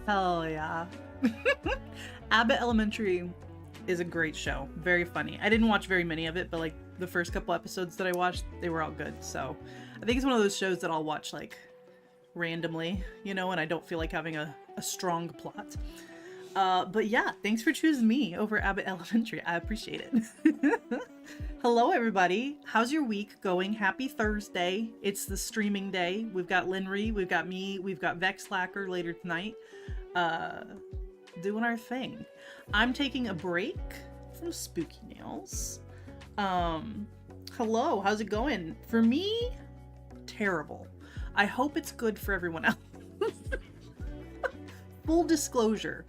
Hell yeah. Abbott Elementary is a great show. Very funny. I didn't watch very many of it, but like the first couple episodes that I watched, they were all good. So I think it's one of those shows that I'll watch like randomly, you know, and I don't feel like having a strong plot. But yeah, thanks for choosing me over Abbott Elementary. I appreciate it. Hello, everybody. How's your week going? Happy Thursday. It's the streaming day. We've got Linry, we've got me, we've got Vexlacker later tonight. Doing our thing. I'm taking a break from Spooky Nails. Hello, how's it going? For me, terrible. I hope it's good for everyone else. Full disclosure,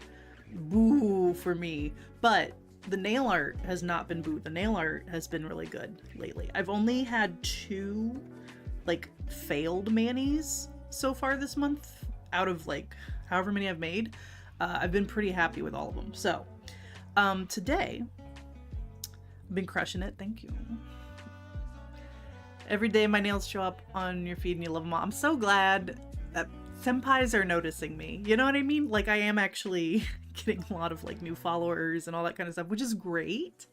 boo for me. But the nail art has not been boo. The nail art has been really good lately. I've only had 2 like failed manis so far this month out of like however many I've made. I've been pretty happy with all of them. So today I've been crushing it. Thank you. Every day my nails show up on your feed and you love them all. I'm so glad that senpais are noticing me. You know what I mean? Like I am actually getting a lot of like new followers and all that kind of stuff, which is great.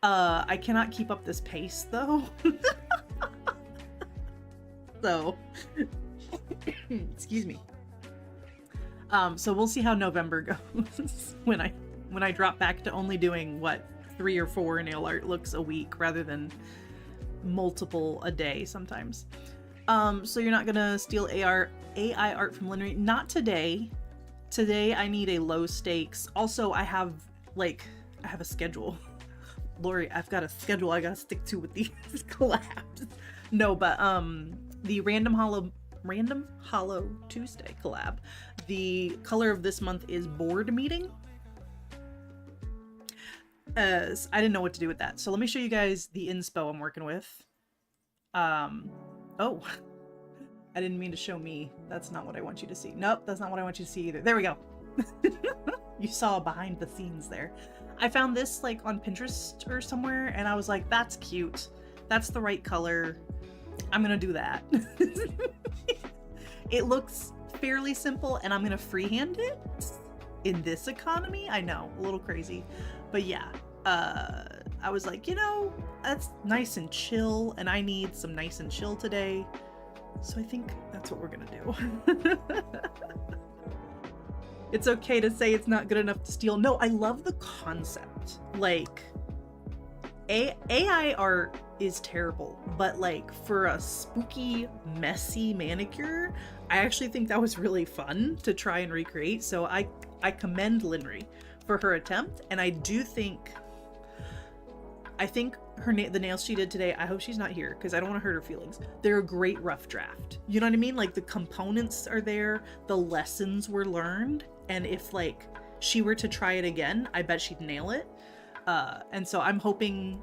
I cannot keep up this pace though. So excuse me. So we'll see how November goes when I drop back to only doing what 3 or 4 nail art looks a week rather than multiple a day sometimes. So you're not gonna steal AI art from Linry? Not today. Today I need a low stakes. Also, I have a schedule. Lori, I've got a schedule I gotta stick to with these collabs. No, but the Random Hollow Tuesday collab. The color of this month is Board Meeting. I didn't know what to do with that, so let me show you guys the inspo I'm working with. Oh, I didn't mean to show me. That's not what I want you to see. Nope, that's not what I want you to see either. There we go. You saw behind the scenes there. I found this like on Pinterest or somewhere, and I was like, that's cute. That's the right color. I'm gonna do that. It looks fairly simple, and I'm gonna freehand it in this economy. I know, a little crazy, but yeah. I was like, you know, that's nice and chill, and I need some nice and chill today. So I think that's what we're gonna do. It's okay to say it's not good enough to steal. No, I love the concept. Like, AI art is terrible, but like for a spooky, messy manicure, I actually think that was really fun to try and recreate. So I commend Linry for her attempt, and I think the nails she did today, I hope she's not here because I don't want to hurt her feelings. They're a great rough draft. You know what I mean? Like the components are there, the lessons were learned, and if like she were to try it again, I bet she'd nail it. And so I'm hoping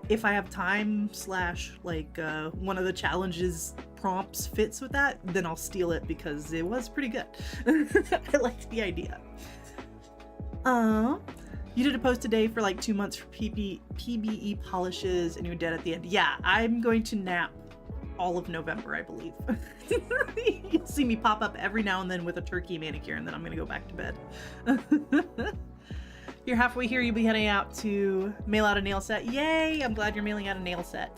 if I have time slash like one of the challenges prompts fits with that, then I'll steal it because it was pretty good. I liked the idea. You did a post today for like 2 months for PBE polishes and you're dead at the end. Yeah, I'm going to nap all of November, I believe. You'll see me pop up every now and then with a turkey manicure, and then I'm gonna go back to bed. You're halfway here, you'll be heading out to mail out a nail set. Yay! I'm glad you're mailing out a nail set.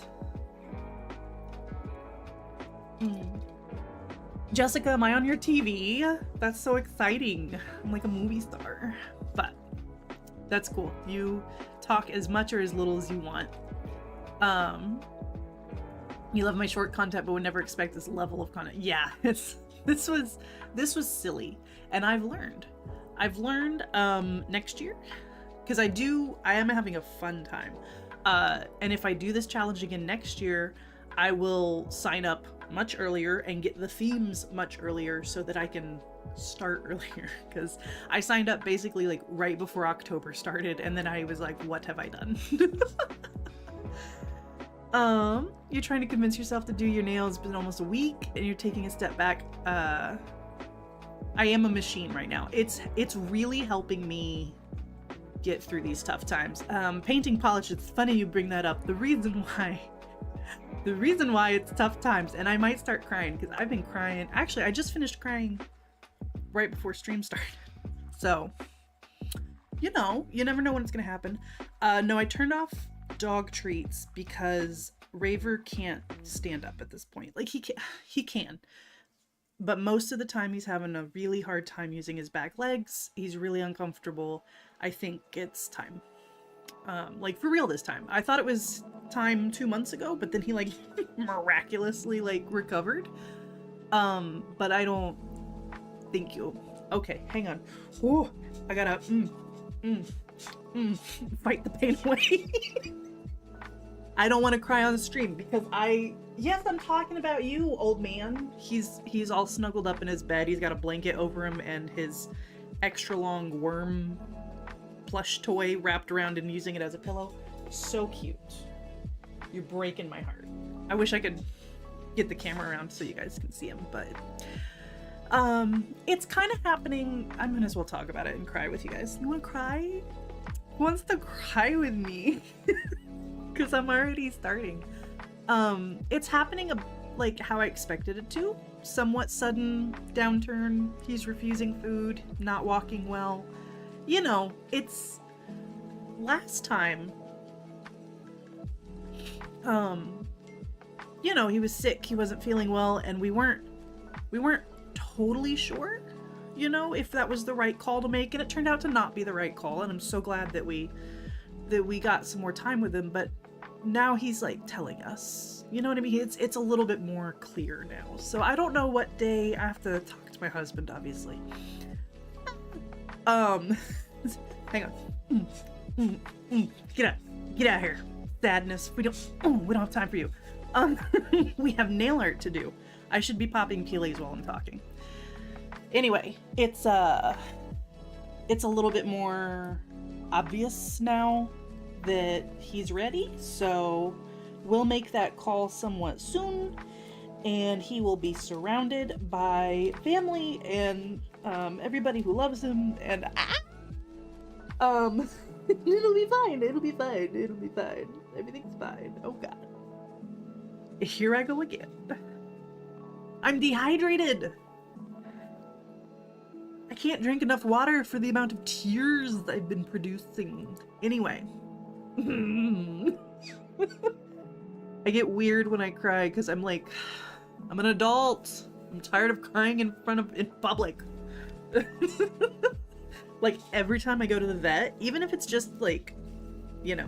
Jessica, am I on your TV? That's so exciting. I'm like a movie star. But that's cool. You talk as much or as little as you want. You love my short content, but would never expect this level of content. Yeah, this was silly, and I've learned next year, because I am having a fun time, and if I do this challenge again next year, I will sign up much earlier and get the themes much earlier so that I can start earlier, because I signed up basically like right before October started, and then I was like, what have I done? You're trying to convince yourself to do your nails. It's been almost a week and you're taking a step back. I am a machine right now. It's really helping me get through these tough times. Painting polish, it's funny you bring that up. The reason why it's tough times, and I might start crying because I've been crying. Actually, I just finished crying right before stream started. So, you never know when it's gonna happen. No, I turned off dog treats because Raver can't stand up at this point. Like he can, but most of the time he's having a really hard time using his back legs. He's really uncomfortable. I think it's time, like for real this time. I thought it was time 2 months ago, but then he like miraculously like recovered. But I don't think you'll. Okay, hang on. Oh, I gotta fight the pain away. I don't want to cry on the stream because yes, I'm talking about you, old man. He's all snuggled up in his bed. He's got a blanket over him and his extra long worm plush toy wrapped around and using it as a pillow. So cute. You're breaking my heart. I wish I could get the camera around so you guys can see him, but it's kind of happening. I might as well talk about it and cry with you guys. You want to cry? Who wants to cry with me? Because I'm already starting. It's happening like how I expected it to. Somewhat sudden downturn. He's refusing food, not walking well. It's last time. He was sick. He wasn't feeling well, and we weren't totally sure, if that was the right call to make, and it turned out to not be the right call. And I'm so glad that we got some more time with him. But now he's like telling us, you know what I mean? It's a little bit more clear now. So I don't know what day. I have to talk to my husband, obviously. Hang on. Get out here. Sadness. We don't have time for you. We have nail art to do. I should be popping peelies while I'm talking. Anyway, it's a little bit more obvious now that he's ready, so we'll make that call somewhat soon, and he will be surrounded by family and everybody who loves him, and it'll be fine. Everything's fine. Oh god. Here I go again. I'm dehydrated. I can't drink enough water for the amount of tears I've been producing. Anyway. I get weird when I cry because I'm like, I'm an adult. I'm tired of crying in public. Like every time I go to the vet, even if it's just like, a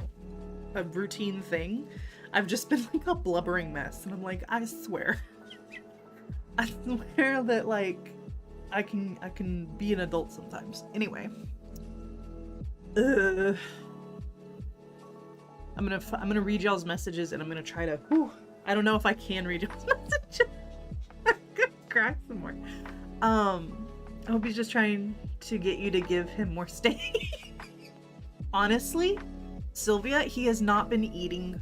routine thing, I've just been like a blubbering mess, and I'm like, I swear that like I can be an adult sometimes. Anyway, I'm gonna read y'all's messages, and I'm gonna try to. I don't know if I can read y'all's messages. I'm gonna cry some more. I hope he's just trying to get you to give him more steak. Honestly, Sylvia, he has not been eating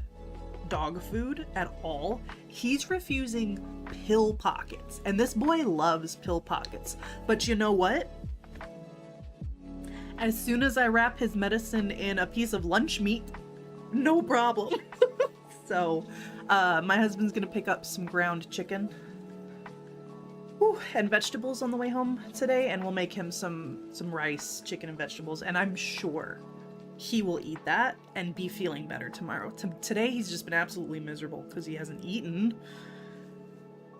dog food at all. He's refusing pill pockets, and this boy loves pill pockets. But you know what? As soon as I wrap his medicine in a piece of lunch meat, no problem. So my husband's gonna pick up some ground chicken and vegetables on the way home today, and we'll make him some rice, chicken, and vegetables, and I'm sure he will eat that and be feeling better tomorrow. Today he's just been absolutely miserable because he hasn't eaten,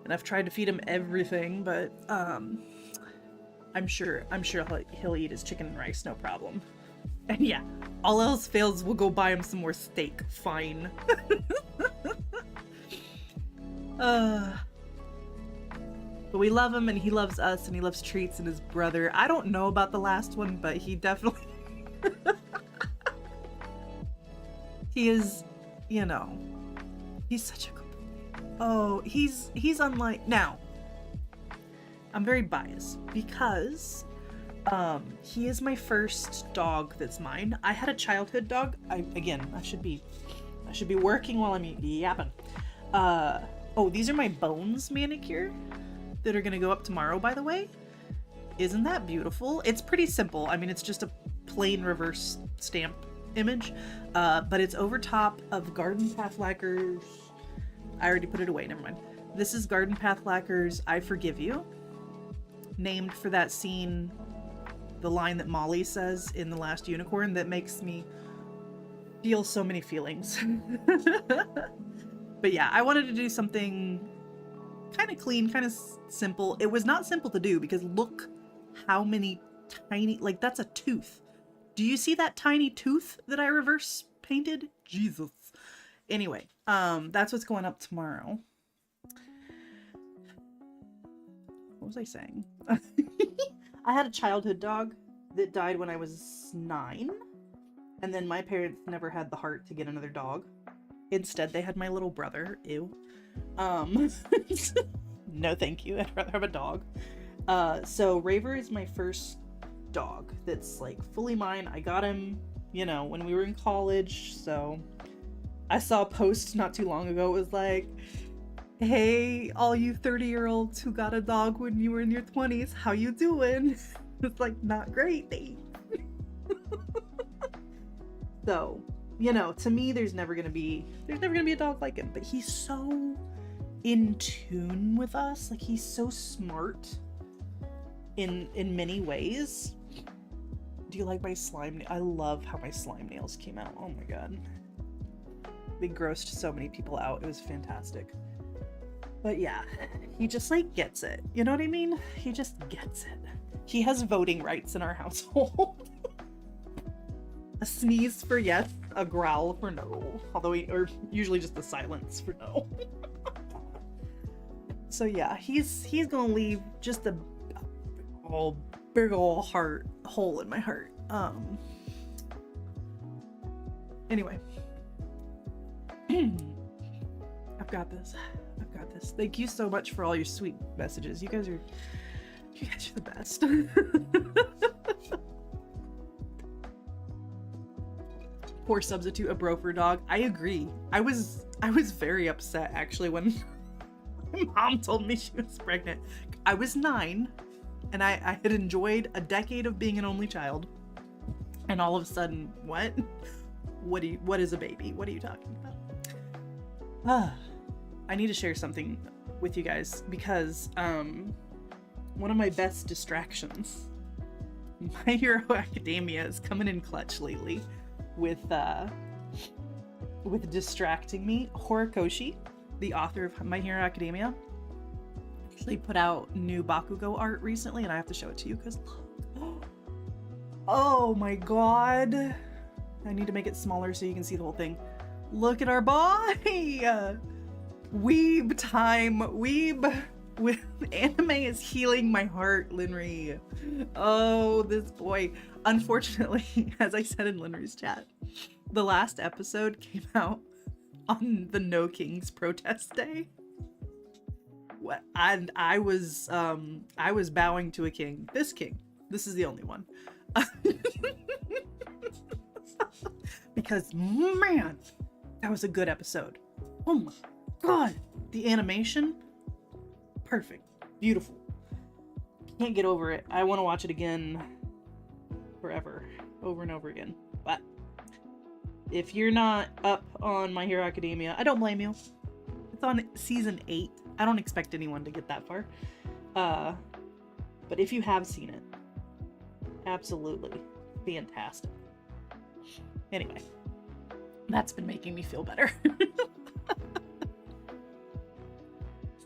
and I've tried to feed him everything, but I'm sure he'll eat his chicken and rice, no problem. And yeah, all else fails, we'll go buy him some more steak. Fine. But we love him, and he loves us, and he loves treats and his brother. I don't know about the last one, but he definitely... He is, you know, he's such a good boy. Oh, he's unlike... Now, I'm very biased because he is my first dog that's mine. I had a childhood dog. I should be working while I'm yapping. Oh, these are my Bones manicure that are gonna go up tomorrow, by the way. Isn't that beautiful? It's pretty simple. I mean, it's just a plain reverse stamp image, but it's over top of Garden Path Lacquer's... I already put it away, never mind. This is Garden Path Lacquer's I Forgive You, named for that scene, the line that Molly says in The Last Unicorn that makes me feel so many feelings. But yeah, I wanted to do something kind of clean, kind of simple. It was not simple to do because look how many tiny, like that's a tooth. Do you see that tiny tooth that I reverse painted? Jesus. Anyway, that's what's going up tomorrow. What was I saying? I had a childhood dog that died when I was 9. And then my parents never had the heart to get another dog. Instead, they had my little brother. Ew. No thank you. I'd rather have a dog. So Raver is my first dog that's like fully mine. I got him, you know, when we were in college. So I saw a post not too long ago. It was like, hey, all you 30-year-olds who got a dog when you were in your 20s, how you doing? It's like, not great, thanks. So, you know, to me, there's never gonna be a dog like him, but he's so in tune with us. Like, he's so smart in many ways. Do you like my slime? I love how my slime nails came out. Oh my god. They grossed so many people out. It was fantastic. But yeah, he just like gets it. You know what I mean? He just gets it. He has voting rights in our household. A sneeze for yes, a growl for no. Although or usually just a silence for no. So yeah, he's gonna leave just a big ol' hole in my heart. Anyway. I've got this. Thank you so much for all your sweet messages. You guys are the best. Poor substitute, a bro for dog. I agree. I was very upset actually when my mom told me she was pregnant. I was 9 and I had enjoyed a decade of being an only child. And all of a sudden, what is a baby? What are you talking about? I need to share something with you guys because one of my best distractions, My Hero Academia, is coming in clutch lately with distracting me. Horikoshi, the author of My Hero Academia, actually put out new Bakugo art recently, and I have to show it to you because look. Oh my god. I need to make it smaller so you can see the whole thing. Look at our boy! Weeb time. Weeb with anime is healing my heart, Linry. Oh, this boy. Unfortunately, as I said in Linry's chat, the last episode came out on the No Kings protest day. And I was bowing to a king. This king. This is the only one. Because, man, that was a good episode. Oh my god, the animation, perfect, beautiful. Can't get over it. I want to watch it again forever, over and over again. But if you're not up on My Hero Academia, I don't blame you. It's on season 8. I don't expect anyone to get that far. But if you have seen it, absolutely fantastic. Anyway, that's been making me feel better.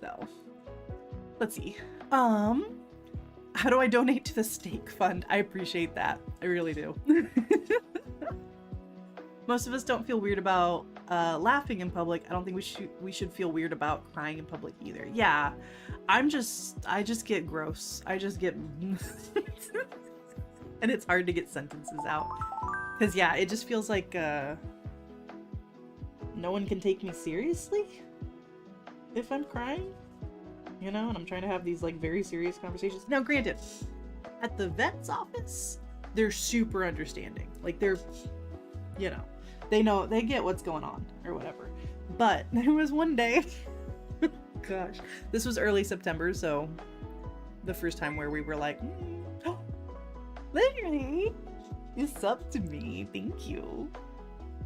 So, let's see. How do I donate to the steak fund? I appreciate that. I really do. Most of us don't feel weird about laughing in public. I don't think we should feel weird about crying in public either. Yeah, I just get gross. I just get and it's hard to get sentences out. Cause yeah, it just feels like no one can take me seriously if I'm crying, you know, and I'm trying to have these like very serious conversations. Now granted, at the vet's office, they're super understanding. Like they're, you know, they get what's going on or whatever. But there was one day, gosh, this was early September, so the first time where we were like, oh, Larry, you subbed to me, thank you.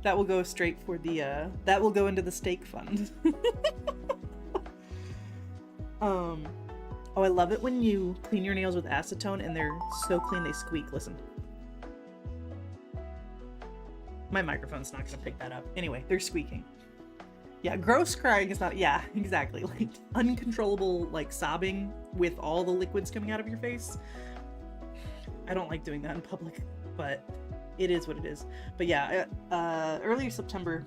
That will go straight for the, that will go into the steak fund. Oh, I love it when you clean your nails with acetone and they're so clean they squeak. Listen. My microphone's not gonna pick that up. Anyway, they're squeaking. Yeah, gross crying is not, yeah, exactly. Like, uncontrollable, like, sobbing with all the liquids coming out of your face. I don't like doing that in public, but it is what it is. But yeah, earlier September,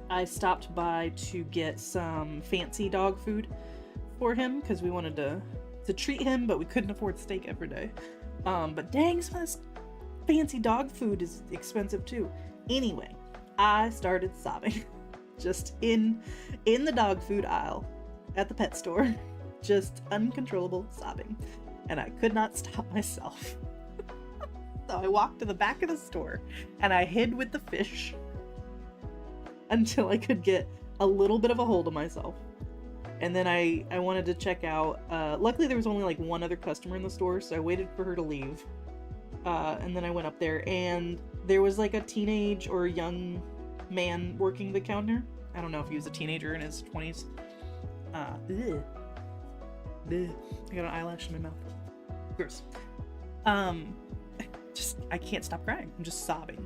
I stopped by to get some fancy dog food for him because we wanted to treat him, but we couldn't afford steak every day. But dang, some of this fancy dog food is expensive too. Anyway, I started sobbing just in the dog food aisle at the pet store, just uncontrollable sobbing, and I could not stop myself. So I walked to the back of the store and I hid with the fish until I could get a little bit of a hold of myself. And then I wanted to check out, luckily there was only like one other customer in the store, so I waited for her to leave. And then I went up there and there was like a teenage or young man working the counter. I don't know if he was a teenager in his 20s. Ugh. I got an eyelash in my mouth. Gross. I can't stop crying. I'm just sobbing.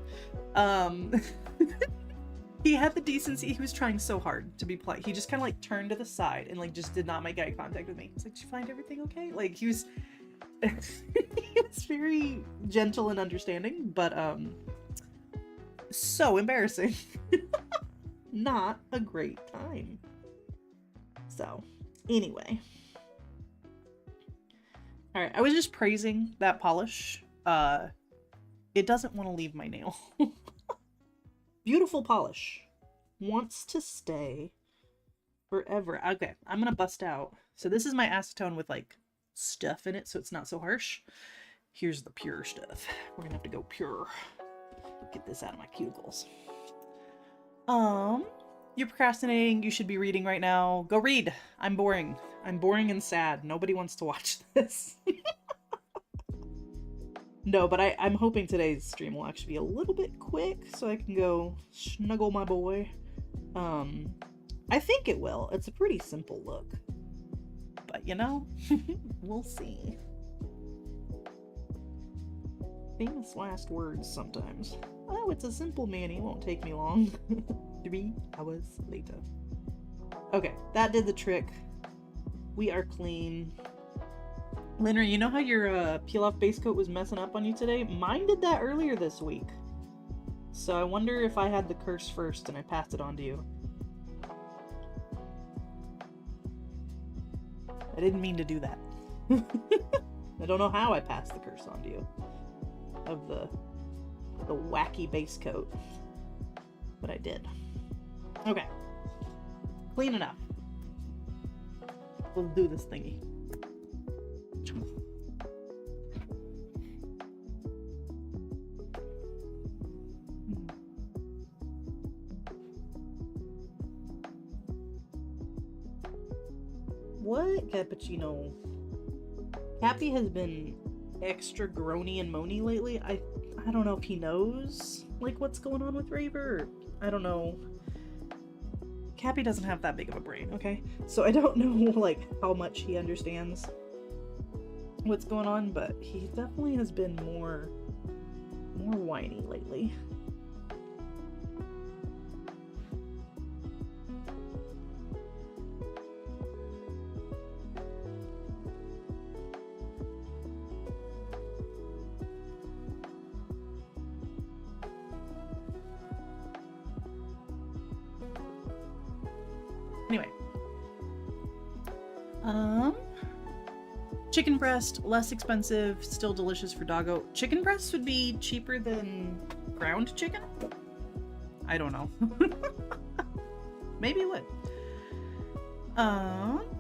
He had the decency. He was trying so hard to be polite. He just kind of like turned to the side and like just did not make eye contact with me. He's like, "Did you find everything okay?" Like he was, he was very gentle and understanding, but so embarrassing. Not a great time. So, anyway. All right, I was just praising that polish. It doesn't want to leave my nail. Beautiful polish. Wants to stay forever. Okay, I'm gonna bust out. So this is my acetone with like stuff in it, so it's not so harsh. Here's the pure stuff. We're gonna have to go pure. Get this out of my cuticles. You're procrastinating. You should be reading right now. Go read. I'm boring. I'm boring and sad. Nobody wants to watch this. No, but I'm hoping today's stream will actually be a little bit quick so I can go snuggle my boy. I think it will. It's a pretty simple look. But, you know, we'll see. Famous last words sometimes. Oh, it's a simple Manny. It won't take me long. 3 hours later. Okay, that did the trick. We are clean. Linner, you know how your peel-off base coat was messing up on you today? Mine did that earlier this week. So I wonder if I had the curse first and I passed it on to you. I didn't mean to do that. I don't know how I passed the curse on to you. Of the wacky base coat. But I did. Okay. Clean enough. We'll do this thingy. What? Cappuccino. Cappy has been extra groany and moany lately. I don't know if he knows, like, what's going on with Raver. I don't know. Cappy doesn't have that big of a brain, okay? So I don't know, like, how much he understands what's going on, but he definitely has been more whiny lately. Anyway. Chicken breast, less expensive, still delicious for doggo. Chicken breast would be cheaper than ground chicken? I don't know. Maybe it would.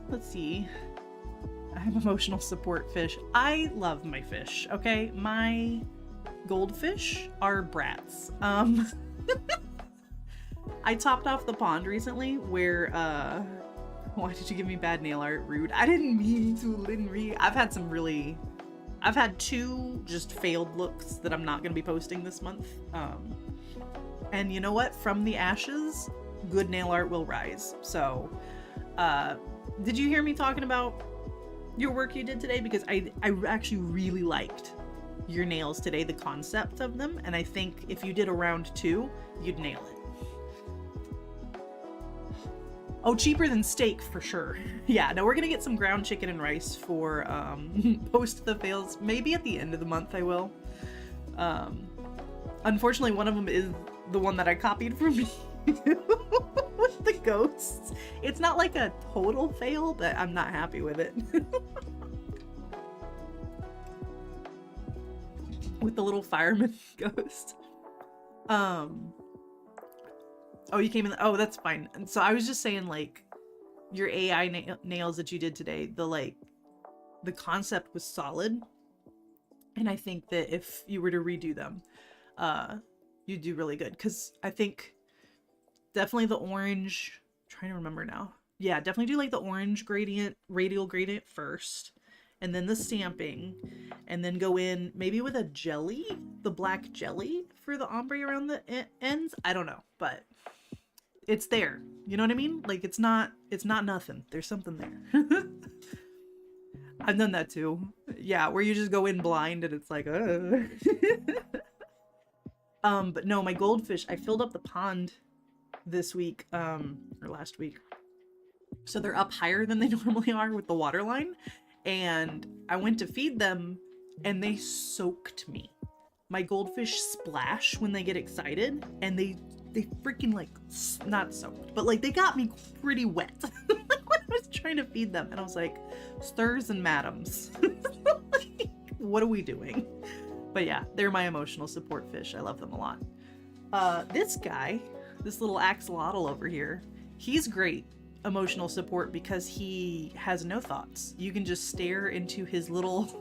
Let's see. I have emotional support fish. I love my fish, okay? My goldfish are brats. I topped off the pond recently where, why did you give me bad nail art? Rude. I didn't mean to, Linry. I've had two just failed looks that I'm not going to be posting this month. And you know what? From the ashes, good nail art will rise. So, did you hear me talking about your work you did today? Because I actually really liked your nails today, the concept of them. And I think if you did a round 2, you'd nail it. Oh, cheaper than steak for sure. Yeah, no, we're gonna get some ground chicken and rice for post the fails. Maybe at the end of the month I will. Unfortunately, one of them is the one that I copied from you with the ghosts. It's not like a total fail, but I'm not happy with it. With the little fireman ghost. Oh, you came in. Oh, that's fine. And so I was just saying, like, your AI nails that you did today, the concept was solid. And I think that if you were to redo them, you'd do really good. Because I think definitely the orange, I'm trying to remember now. Yeah, definitely do like the orange gradient, radial gradient first. And then the stamping. And then go in maybe with a jelly, the black jelly for the ombre around the ends. I don't know, but it's there. You know what I mean? Like, it's not nothing. There's something there. I've done that too. Yeah, where you just go in blind and it's like, but no, my goldfish, I filled up the pond this week, or last week. So they're up higher than they normally are with the water line. And I went to feed them and they soaked me. My goldfish splash when they get excited, and they freaking, like, not soaked, but like they got me pretty wet when I was trying to feed them. And I was like, stirs and madams. Like, what are we doing? But yeah, they're my emotional support fish. I love them a lot. This guy, this little axolotl over here, he's great emotional support because he has no thoughts. You can just stare into his little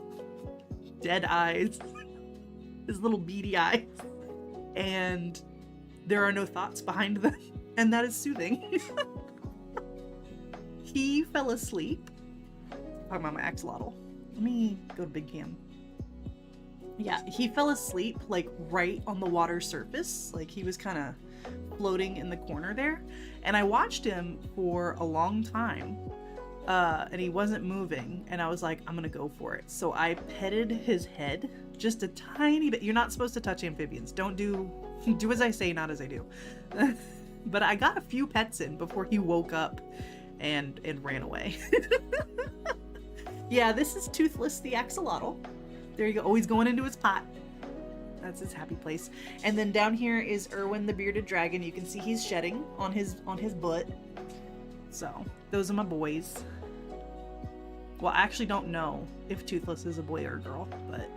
dead eyes, his little beady eyes, and there are no thoughts behind them, and that is soothing. He fell asleep. Talking about my axolotl. Let me go to Big Cam. Yeah, he fell asleep, like, right on the water surface. Like, he was kind of floating in the corner there. And I watched him for a long time, and he wasn't moving. And I was like, I'm gonna go for it. So I petted his head just a tiny bit. You're not supposed to touch amphibians. Don't do as I say, not as I do. But I got a few pets in before he woke up and ran away. Yeah, this is Toothless the axolotl. There you go. Oh, he's going into his pot. That's his happy place. And then down here is Erwin the bearded dragon. You can see he's shedding on his butt. So those are my boys. Well, I actually don't know if Toothless is a boy or a girl, but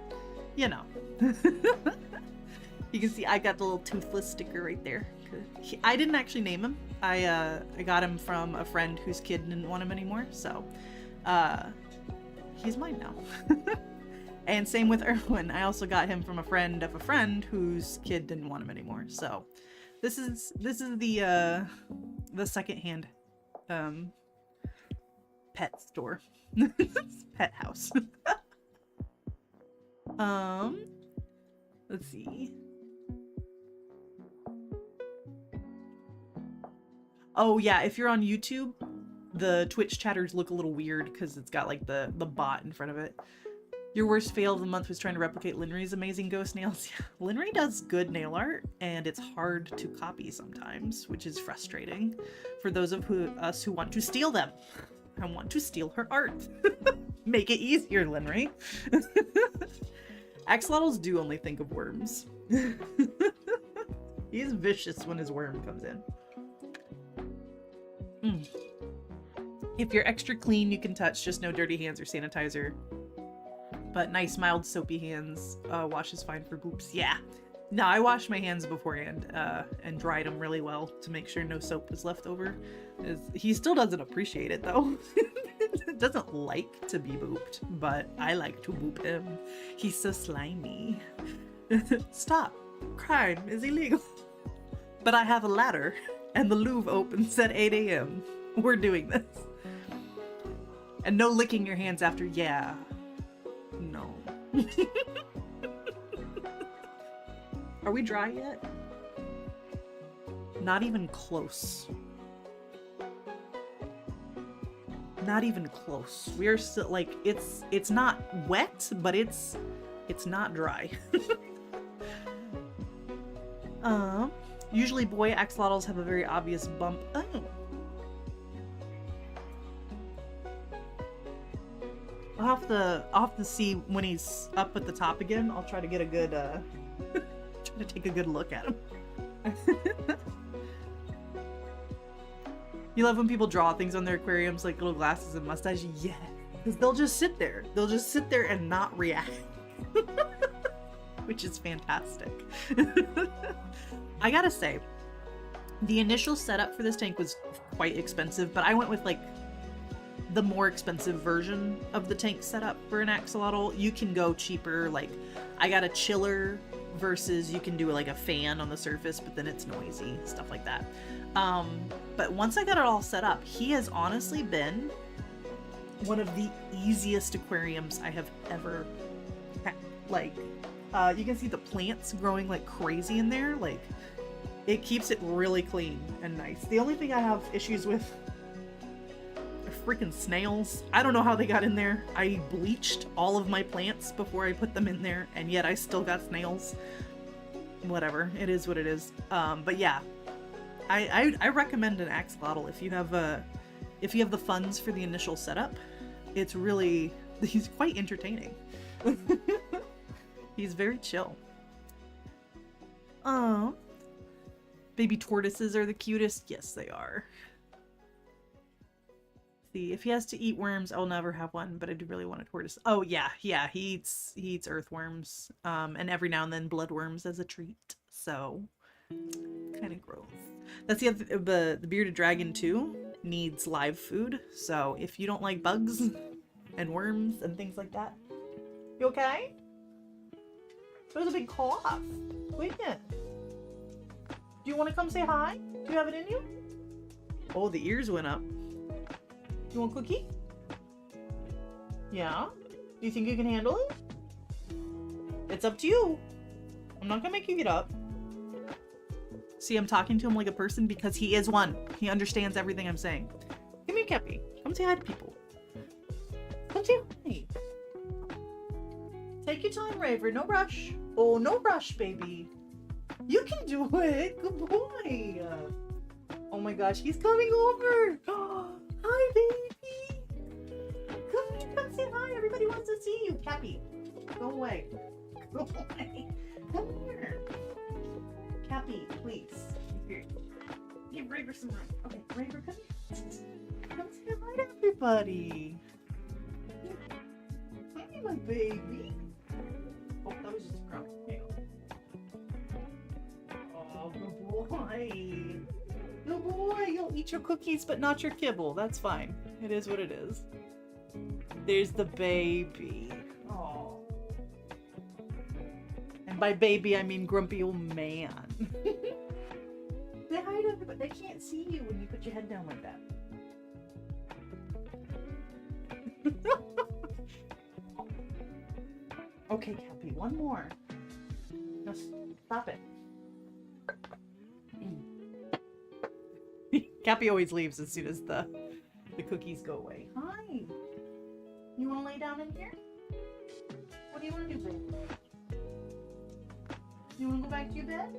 you know. You can see I got the little Toothless sticker right there. I didn't actually name him. I got him from a friend whose kid didn't want him anymore. So he's mine now. And same with Erwin. I also got him from a friend of a friend whose kid didn't want him anymore. So this is the second hand pet store. Pet house. Let's see. Oh yeah, if you're on YouTube, the Twitch chatters look a little weird because it's got like the bot in front of it. Your worst fail of the month was trying to replicate Linry's amazing ghost nails. Linry does good nail art, and it's hard to copy sometimes, which is frustrating for those of us who want to steal them. I want to steal her art. Make it easier, Linry. Axolotls do only think of worms. He's vicious when his worm comes in. If you're extra clean, you can touch, just no dirty hands or sanitizer. But nice, mild, soapy hands. Wash is fine for boops. Yeah. No, I washed my hands beforehand and dried them really well to make sure no soap was left over. He still doesn't appreciate it, though. Doesn't like to be booped, but I like to boop him. He's so slimy. Stop. Crime is illegal. But I have a ladder, and the Louvre opens at 8 a.m. We're doing this. And no licking your hands after, yeah. No. Are we dry yet? Not even close. Not even close. We are still like it's not wet, but it's not dry. Usually boy axolotls have a very obvious bump. Oh. I'll have to see when he's up at the top again. I'll try to get a good try to take a good look at him. You love when people draw things on their aquariums like little glasses and mustaches? Yeah, because they'll just sit there. They'll just sit there and not react. Which is fantastic. I gotta say, the initial setup for this tank was quite expensive, but I went with like the more expensive version of the tank setup for an axolotl. You can go cheaper, like I got a chiller versus you can do like a fan on the surface, but then it's noisy, stuff like that. But once I got it all set up, he has honestly been one of the easiest aquariums I have ever had. Like, you can see the plants growing like crazy in there. Like, it keeps it really clean and nice. The only thing I have issues with are freaking snails. I don't know how they got in there. I bleached all of my plants before I put them in there, and yet I still got snails. Whatever, it is what it is. But yeah, I recommend an axolotl if you have the funds for the initial setup. It's really, he's quite entertaining. He's very chill. Baby tortoises are the cutest. Yes, they are. See, if he has to eat worms, I'll never have one, but I do really want a tortoise. Oh yeah, he eats earthworms, and every now and then bloodworms as a treat. So, kind of gross. That's the bearded dragon too needs live food. So if you don't like bugs and worms and things like that, you okay? There was a big cough. Wait a minute. Do you want to come say hi? Do you have it in you? Oh, the ears went up. You want a cookie? Yeah? Do you think you can handle it? It's up to you. I'm not gonna make you get up. See, I'm talking to him like a person because he is one. He understands everything I'm saying. Come here, Kepi. Come say hi to people. Come say hi. Take your time, Raver. No rush. Oh, no rush, baby. You can do it. Good boy. Oh my gosh, he's coming over. Hi, baby. Come here, come say hi. Everybody wants to see you. Cappy, go away. Go away. Come here. Cappy, please. Here. Give Raver some room. Okay, Raver, come here. Come say hi to everybody. Hi, my baby. Oh, that was just a crumb. Oh, good boy. Good boy. You'll eat your cookies, but not your kibble. That's fine. It is what it is. There's the baby. Oh. And by baby, I mean grumpy old man. Say hi to everybody. They can't see you when you put your head down like that. Okay, Cappy, one more. Just stop it. Cappy always leaves as soon as the cookies go away. Hi. You want to lay down in here? What do you want to do, baby? You want to go back to your bed?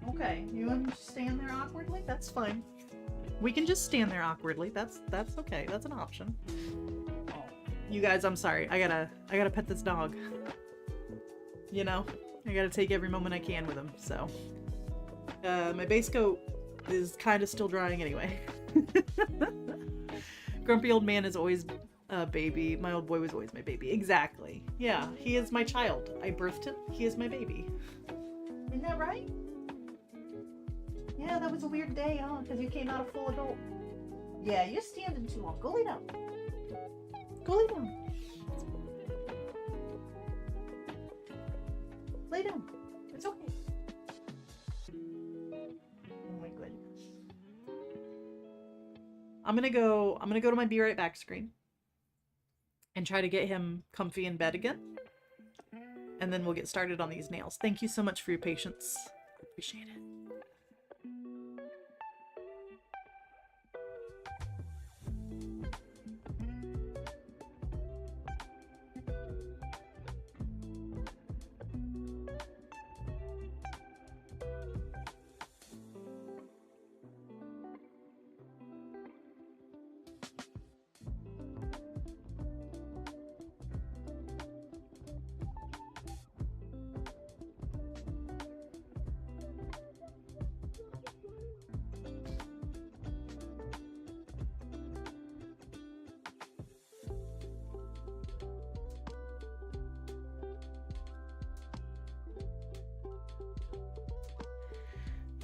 Okay. You want to stand there awkwardly? That's fine. We can just stand there awkwardly. That's okay. That's an option. Oh. You guys, I'm sorry. I gotta pet this dog. You know, I gotta take every moment I can with him. So, my base coat is kind of still drying anyway. Grumpy old man is always a baby. My old boy was always my baby. Exactly. Yeah, he is my child. I birthed him. He is my baby. Isn't that right? Yeah, that was a weird day, huh? Because you came out a full adult. Yeah, you're standing too long. Go lay down. Go lay down. Lay down. It's okay. Oh my goodness. I'm gonna go to my be right back screen and try to get him comfy in bed again. And then we'll get started on these nails. Thank you so much for your patience. Appreciate it.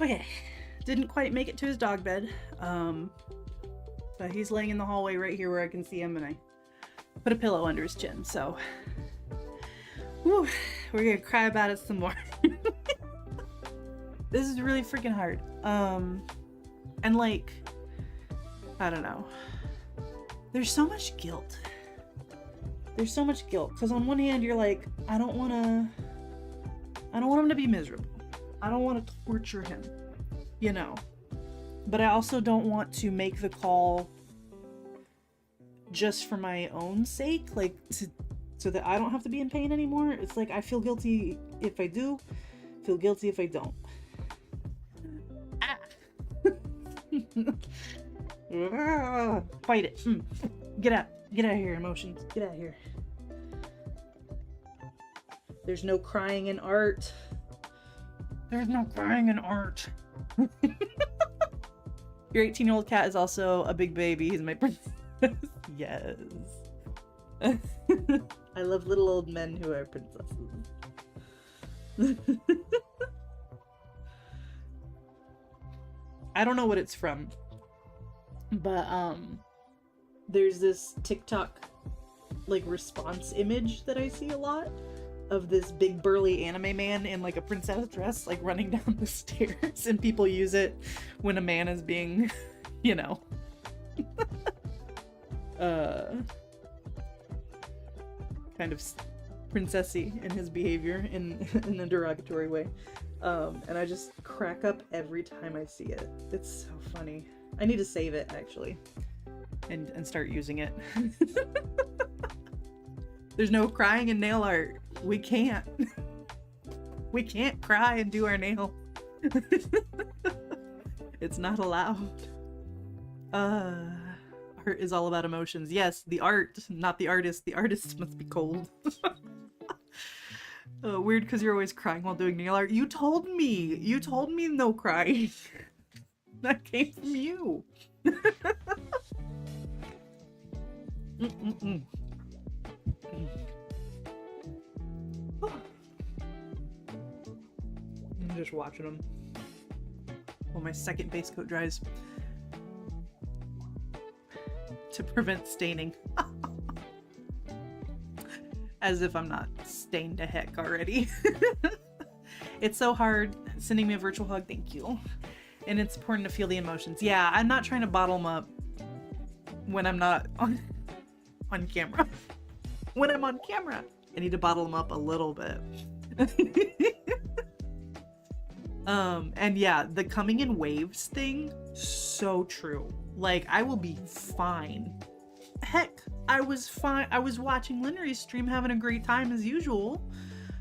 Okay, didn't quite make it to his dog bed, but he's laying in the hallway right here where I can see him, and I put a pillow under his chin, so whew, we're gonna cry about it some more. This is really freaking hard. And like, I don't know. There's so much guilt. There's so much guilt, because on one hand you're like, I don't want him to be miserable. I don't want to torture him, you know, but I also don't want to make the call just for my own sake, like so that I don't have to be in pain anymore. It's like, I feel guilty if I do, feel guilty if I don't. Ah. Fight it. Get out of here, emotions. Get out of here. There's no crying in art. There's no crying in art. Your 18-year-old cat is also a big baby. He's my princess. Yes. I love little old men who are princesses. I don't know what it's from, but there's this TikTok like response image that I see a lot of this big burly anime man in like a princess dress, like running down the stairs, and people use it when a man is being, you know, kind of princessy in his behavior in a derogatory way. And I just crack up every time I see it. It's so funny. I need to save it actually and start using it. There's no crying in nail art. We can't. We can't cry and do our nail. It's not allowed. Art is all about emotions. Yes, the art, not the artist. The artist must be cold. Weird because you're always crying while doing nail art. You told me. You told me no crying. That came from you. I'm just watching them while my second base coat dries to prevent staining. As if I'm not stained to heck already. It's so hard sending me a virtual hug. Thank you. And it's important to feel the emotions. Yeah, I'm not trying to bottle them up when I'm not on camera. when I'm on camera. I need to bottle them up a little bit. And yeah, the coming in waves thing, so true. Like, I will be fine. Heck, I was fine. I was watching Linry's stream, having a great time as usual.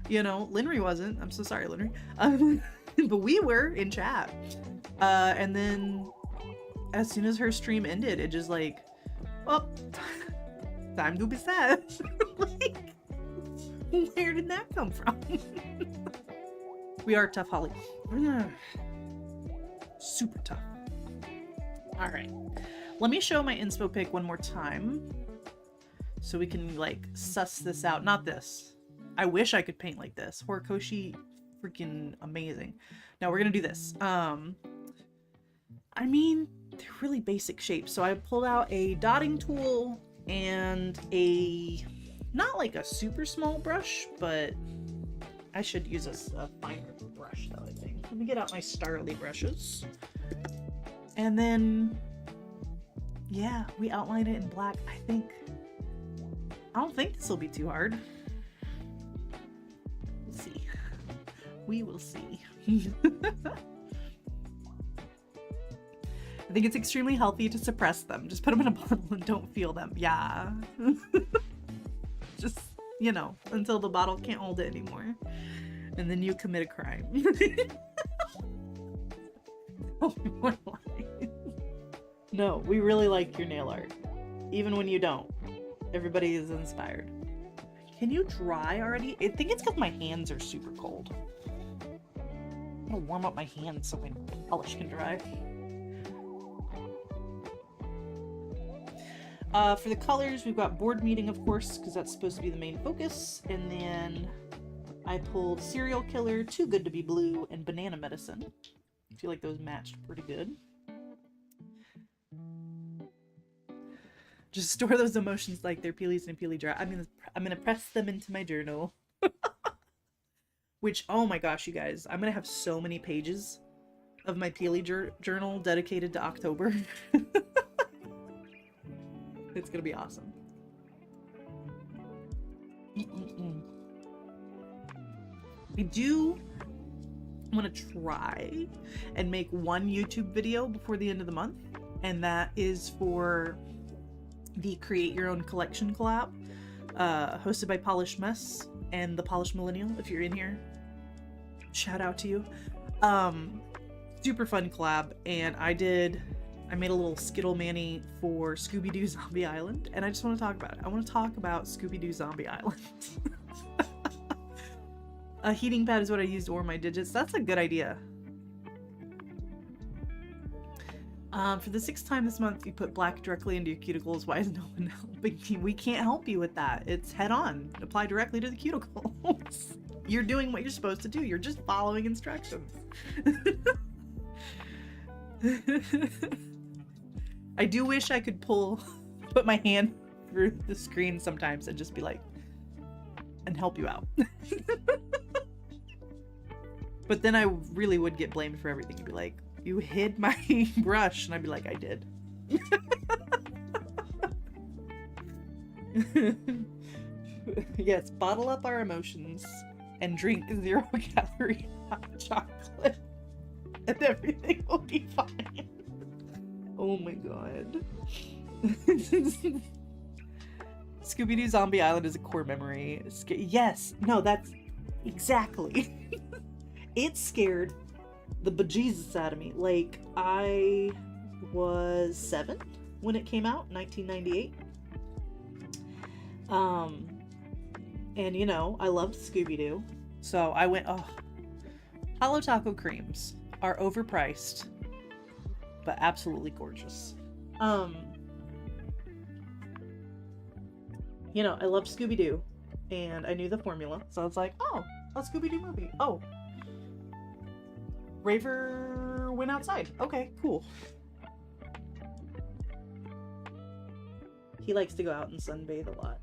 You know, Linry wasn't. I'm so sorry, Linry. But we were in chat. And then as soon as her stream ended, it just like, oh, time to be sad. Like, where did that come from? We are tough, Holly. Super tough. All right. Let me show my inspo pic one more time so we can like suss this out. Not this. I wish I could paint like this. Horikoshi, freaking amazing. Now we're gonna do this. I mean, they're really basic shapes. So I pulled out a dotting tool and a, not like a super small brush, but I should use a finer brush though, I think. Let me get out my Starly brushes. And then, yeah, we outline it in black. I don't think this will be too hard. We'll see. We will see. I think it's extremely healthy to suppress them. Just put them in a bottle and don't feel them. Yeah. Just, you know, until the bottle can't hold it anymore. And then you commit a crime. Oh my life. No, we really like your nail art. Even when you don't. Everybody is inspired. Can you dry already? I think it's because my hands are super cold. I'm gonna warm up my hands so my polish can dry. For the colors, we've got Board Meeting, of course, because that's supposed to be the main focus. And then I pulled Serial Killer, Too Good to Be Blue, and Banana Medicine. I feel like those matched pretty good. Just store those emotions like they're peelies and peely dry. I'm gonna press them into my journal. Which, oh my gosh, you guys, I'm gonna have so many pages of my peely journal dedicated to October. It's gonna be awesome. We do want to try and make one YouTube video before the end of the month, and that is for the Create Your Own Collection collab, hosted by Polish Mess and the Polish Millennial. If you're in here, shout out to you. Super fun collab, and I made a little Skittle Manny for Scooby-Doo Zombie Island, and I just want to talk about it. I want to talk about Scooby-Doo Zombie Island. A heating pad is what I used to warm my digits. That's a good idea. For the 6th time this month, you put black directly into your cuticles. Why is no one helping you? We can't help you with that. It's head on. Apply directly to the cuticles. You're doing what you're supposed to do. You're just following instructions. I do wish I could put my hand through the screen sometimes and just be like, and help you out. But then I really would get blamed for everything. You'd be like, you hid my brush, and I'd be like, I did. Yes, bottle up our emotions and drink 0-calorie hot chocolate, and everything will be fine. Oh my god. Scooby-Doo Zombie Island is a core memory. Yes, no, that's exactly. It scared the bejesus out of me. Like, I was 7 when it came out, 1998. And you know, I loved Scooby-Doo. So I went, oh, Holo Taco creams are overpriced, but absolutely gorgeous. You know, I loved Scooby-Doo, and I knew the formula, so I was like, oh, a Scooby-Doo movie. Oh, Raver went outside. Okay, cool. He likes to go out and sunbathe a lot.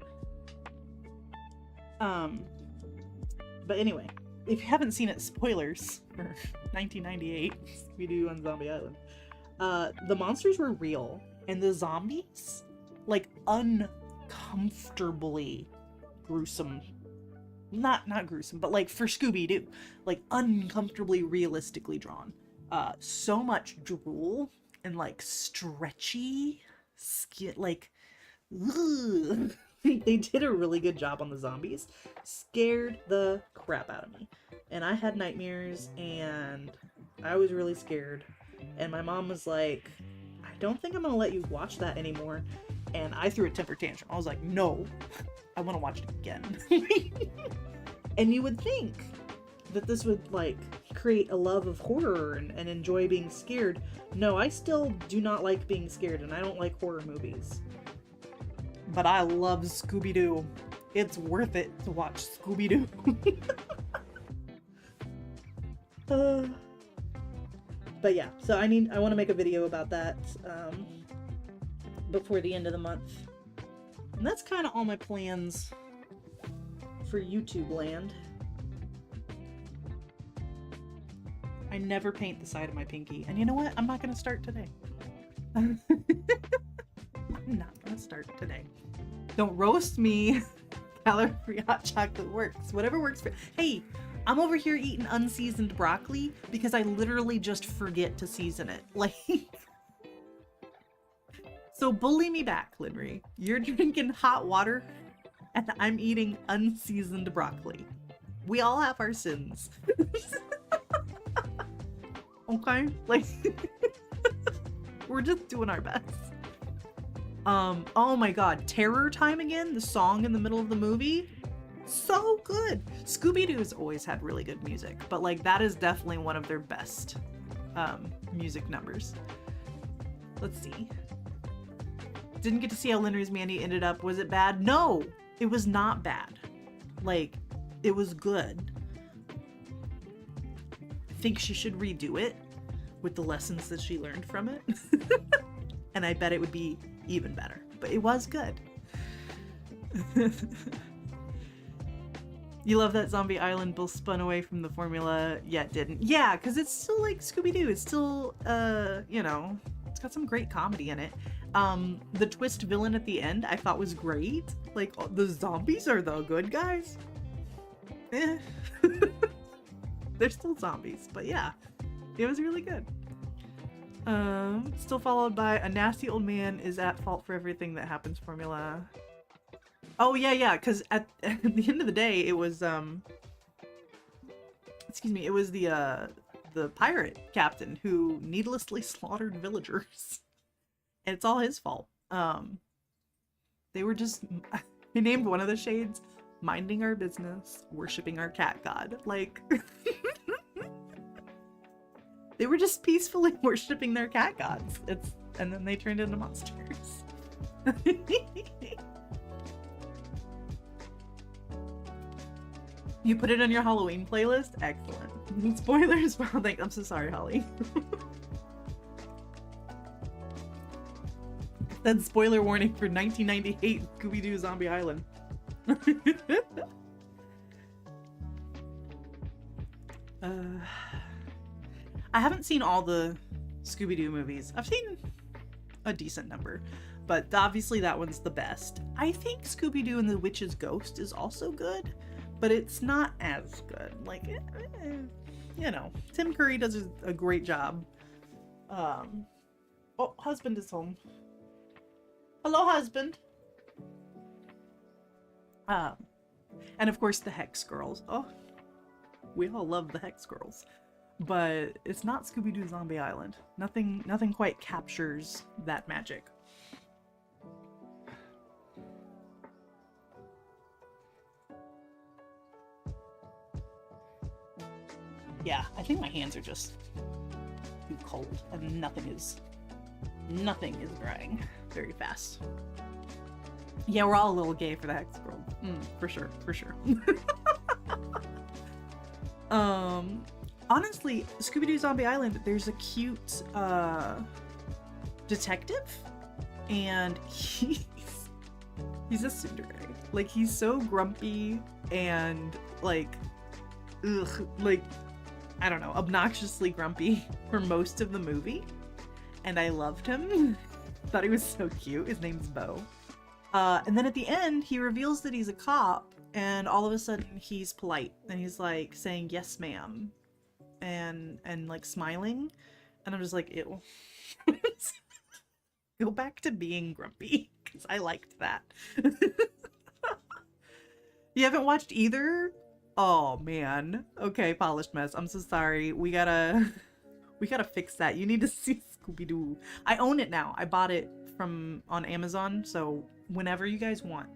But anyway, if you haven't seen it, spoilers for 1998 Scooby-Doo on Zombie Island. The monsters were real, and the zombies, like, uncomfortably gruesome, not gruesome, but like for Scooby-Doo, like uncomfortably realistically drawn. So much drool and like stretchy skin, like ugh. They did a really good job on the zombies. Scared the crap out of me. And I had nightmares and I was really scared. And my mom was like, I don't think I'm gonna let you watch that anymore. And I threw a temper tantrum. I was like, no, I want to watch it again. And you would think that this would like create a love of horror and enjoy being scared. No, I still do not like being scared, and I don't like horror movies. But I love Scooby-Doo. It's worth it to watch Scooby-Doo. But yeah, so I want to make a video about that before the end of the month. And that's kind of all my plans for YouTube land. I never paint the side of my pinky. And you know what? I'm not going to start today. I'm not going to start today. Don't roast me. Calorie-free hot chocolate works. Whatever works for... Hey, I'm over here eating unseasoned broccoli because I literally just forget to season it. Like... So bully me back, Linry. You're drinking hot water and I'm eating unseasoned broccoli. We all have our sins. Okay? Like, we're just doing our best. Oh my god, Terror Time again? The song in the middle of the movie? So good! Scooby-Doo's always had really good music, but like that is definitely one of their best music numbers. Let's see. Didn't get to see how Linry's Mandy ended up. Was it bad? No! It was not bad. Like, it was good. I think she should redo it with the lessons that she learned from it. And I bet it would be even better. But it was good. You love that Zombie Island Bill spun away from the formula, yet didn't. Yeah, because it's still like Scooby-Doo. It's still, you know, it's got some great comedy in it. The twist villain at the end I thought was great. Like, the zombies are the good guys. Eh. They're still zombies, but yeah, it was really good. Still followed by a nasty old man is at fault for everything that happens formula. Oh yeah, because at the end of the day, it was excuse me, it was the pirate captain who needlessly slaughtered villagers. And it's all his fault. They were just, he named one of the shades minding our business, worshipping our cat god. Like, they were just peacefully worshipping their cat gods. And then they turned into monsters. You put it on your Halloween playlist? Excellent. Spoilers? Well, I'm so sorry, Holly. Then spoiler warning for 1998 Scooby-Doo Zombie Island. I haven't seen all the Scooby-Doo movies. I've seen a decent number, but obviously that one's the best. I think Scooby-Doo and the Witch's Ghost is also good, but it's not as good. Like, you know, Tim Curry does a great job. Oh, husband is home. Hello, husband. And of course the Hex Girls. Oh, we all love the Hex Girls, but it's not Scooby-Doo Zombie Island. Nothing quite captures that magic. Yeah, I think my hands are just too cold, and nothing is drying very fast. Yeah, we're all a little gay for the Hex Girl. For sure. Honestly, Scooby-Doo Zombie Island, there's a cute detective, and he's a tsundere. Like, he's so grumpy and like, ugh, like, I don't know, obnoxiously grumpy for most of the movie. And I loved him. Thought he was so cute. His name's Bo. And then at the end, he reveals that he's a cop, and all of a sudden he's polite and he's like saying yes ma'am and like smiling, and I'm just like, ew. Go back to being grumpy, because I liked that. You haven't watched either? Oh man. Okay, Polished Mess, I'm so sorry. We gotta fix that. You need to see Scooby-Doo. I own it now. I bought it on Amazon, so whenever you guys want,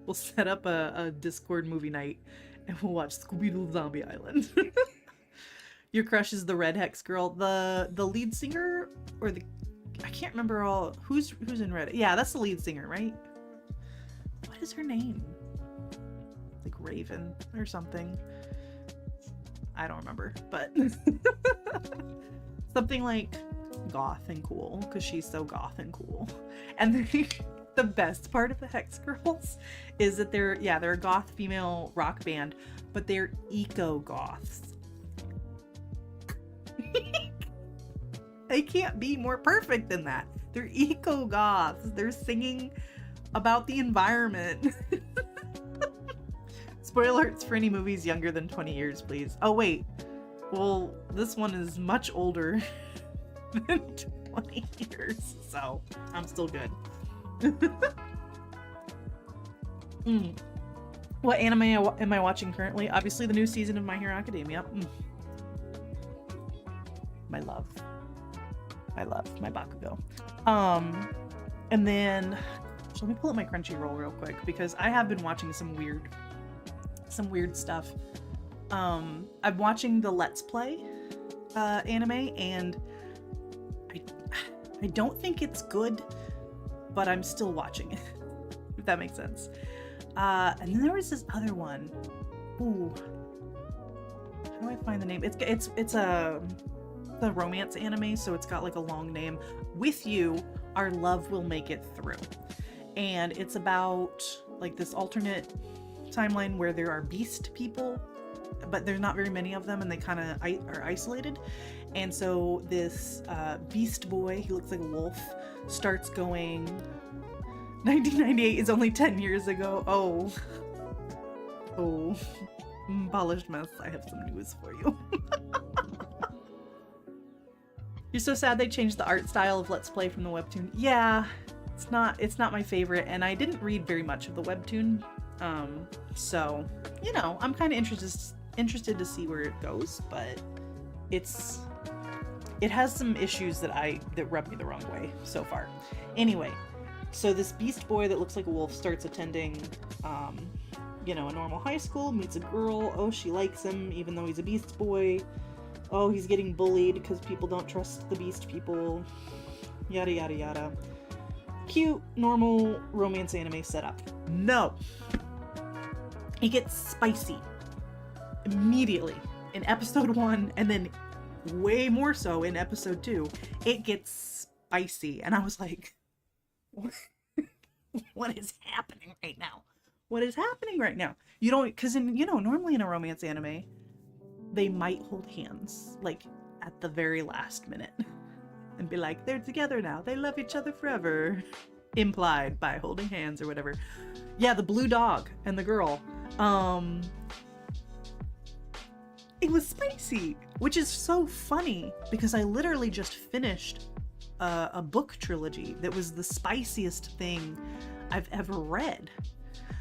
we'll set up a Discord movie night and we'll watch Scooby-Doo Zombie Island. Your crush is the Red Hex girl, the lead singer, or I can't remember who's in Red. Yeah, that's the lead singer, right? What is her name? Like Raven or something. I don't remember, but something like goth and cool, because she's so goth and cool. And the best part of the Hex Girls is that they're a goth female rock band, but they're eco goths. They can't be more perfect than that. They're eco goths. They're singing about the environment. Spoiler alerts for any movies younger than 20 years, please. Oh wait, well, this one is much older than 20 years, so I'm still good. What anime am I watching currently? Obviously the new season of My Hero Academia. My love, my Bakugo. And then, so let me pull up my Crunchyroll real quick, because I have been watching some weird stuff. I'm watching the Let's Play anime, and I don't think it's good, but I'm still watching it, if that makes sense. And then there was this other one. Ooh, how do I find the name? It's a romance anime, so it's got like a long name. With You, Our Love Will Make It Through. And it's about like this alternate timeline where there are beast people, but there's not very many of them, and they kind of are isolated. And so this beast boy, he looks like a wolf, starts going, 1998 is only 10 years ago. Oh, Polished Mess, I have some news for you. You're so sad they changed the art style of Let's Play from the webtoon. Yeah, it's not my favorite, and I didn't read very much of the webtoon. So, you know, I'm kind of interested to see where it goes, but it has some issues that rub me the wrong way so far. Anyway, so this beast boy that looks like a wolf starts attending, you know, a normal high school, meets a girl. Oh, she likes him, even though he's a beast boy. Oh, he's getting bullied because people don't trust the beast people. Yada, yada, yada. Cute, normal romance anime setup. No. It gets spicy. Immediately. In episode 1, and then way more so in episode 2. It gets spicy. And I was like, what is happening right now? What is happening right now? You don't, because normally in a romance anime, they might hold hands, like, at the very last minute. And be like, they're together now. They love each other forever. Implied by holding hands or whatever. Yeah, the blue dog and the girl. It was spicy, which is so funny, because I literally just finished a book trilogy that was the spiciest thing I've ever read.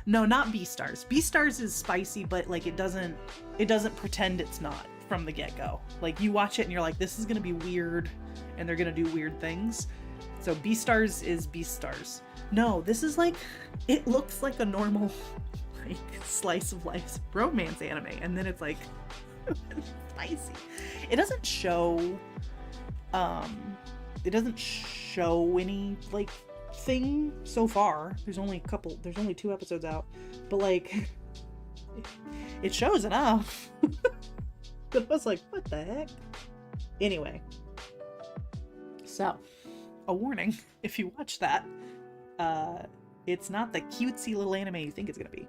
No, not Beastars. Beastars is spicy, but like it doesn't pretend it's not from the get-go. Like you watch it and you're like, this is gonna be weird, and they're gonna do weird things. So Beastars is Beastars. No, this is like, it looks like a normal like slice of life romance anime, and then it's like spicy. It doesn't show any like thing so far. There's only 2 episodes out, but like it shows enough. But I was like, what the heck? Anyway, so a warning, if you watch that, it's not the cutesy little anime you think it's gonna be.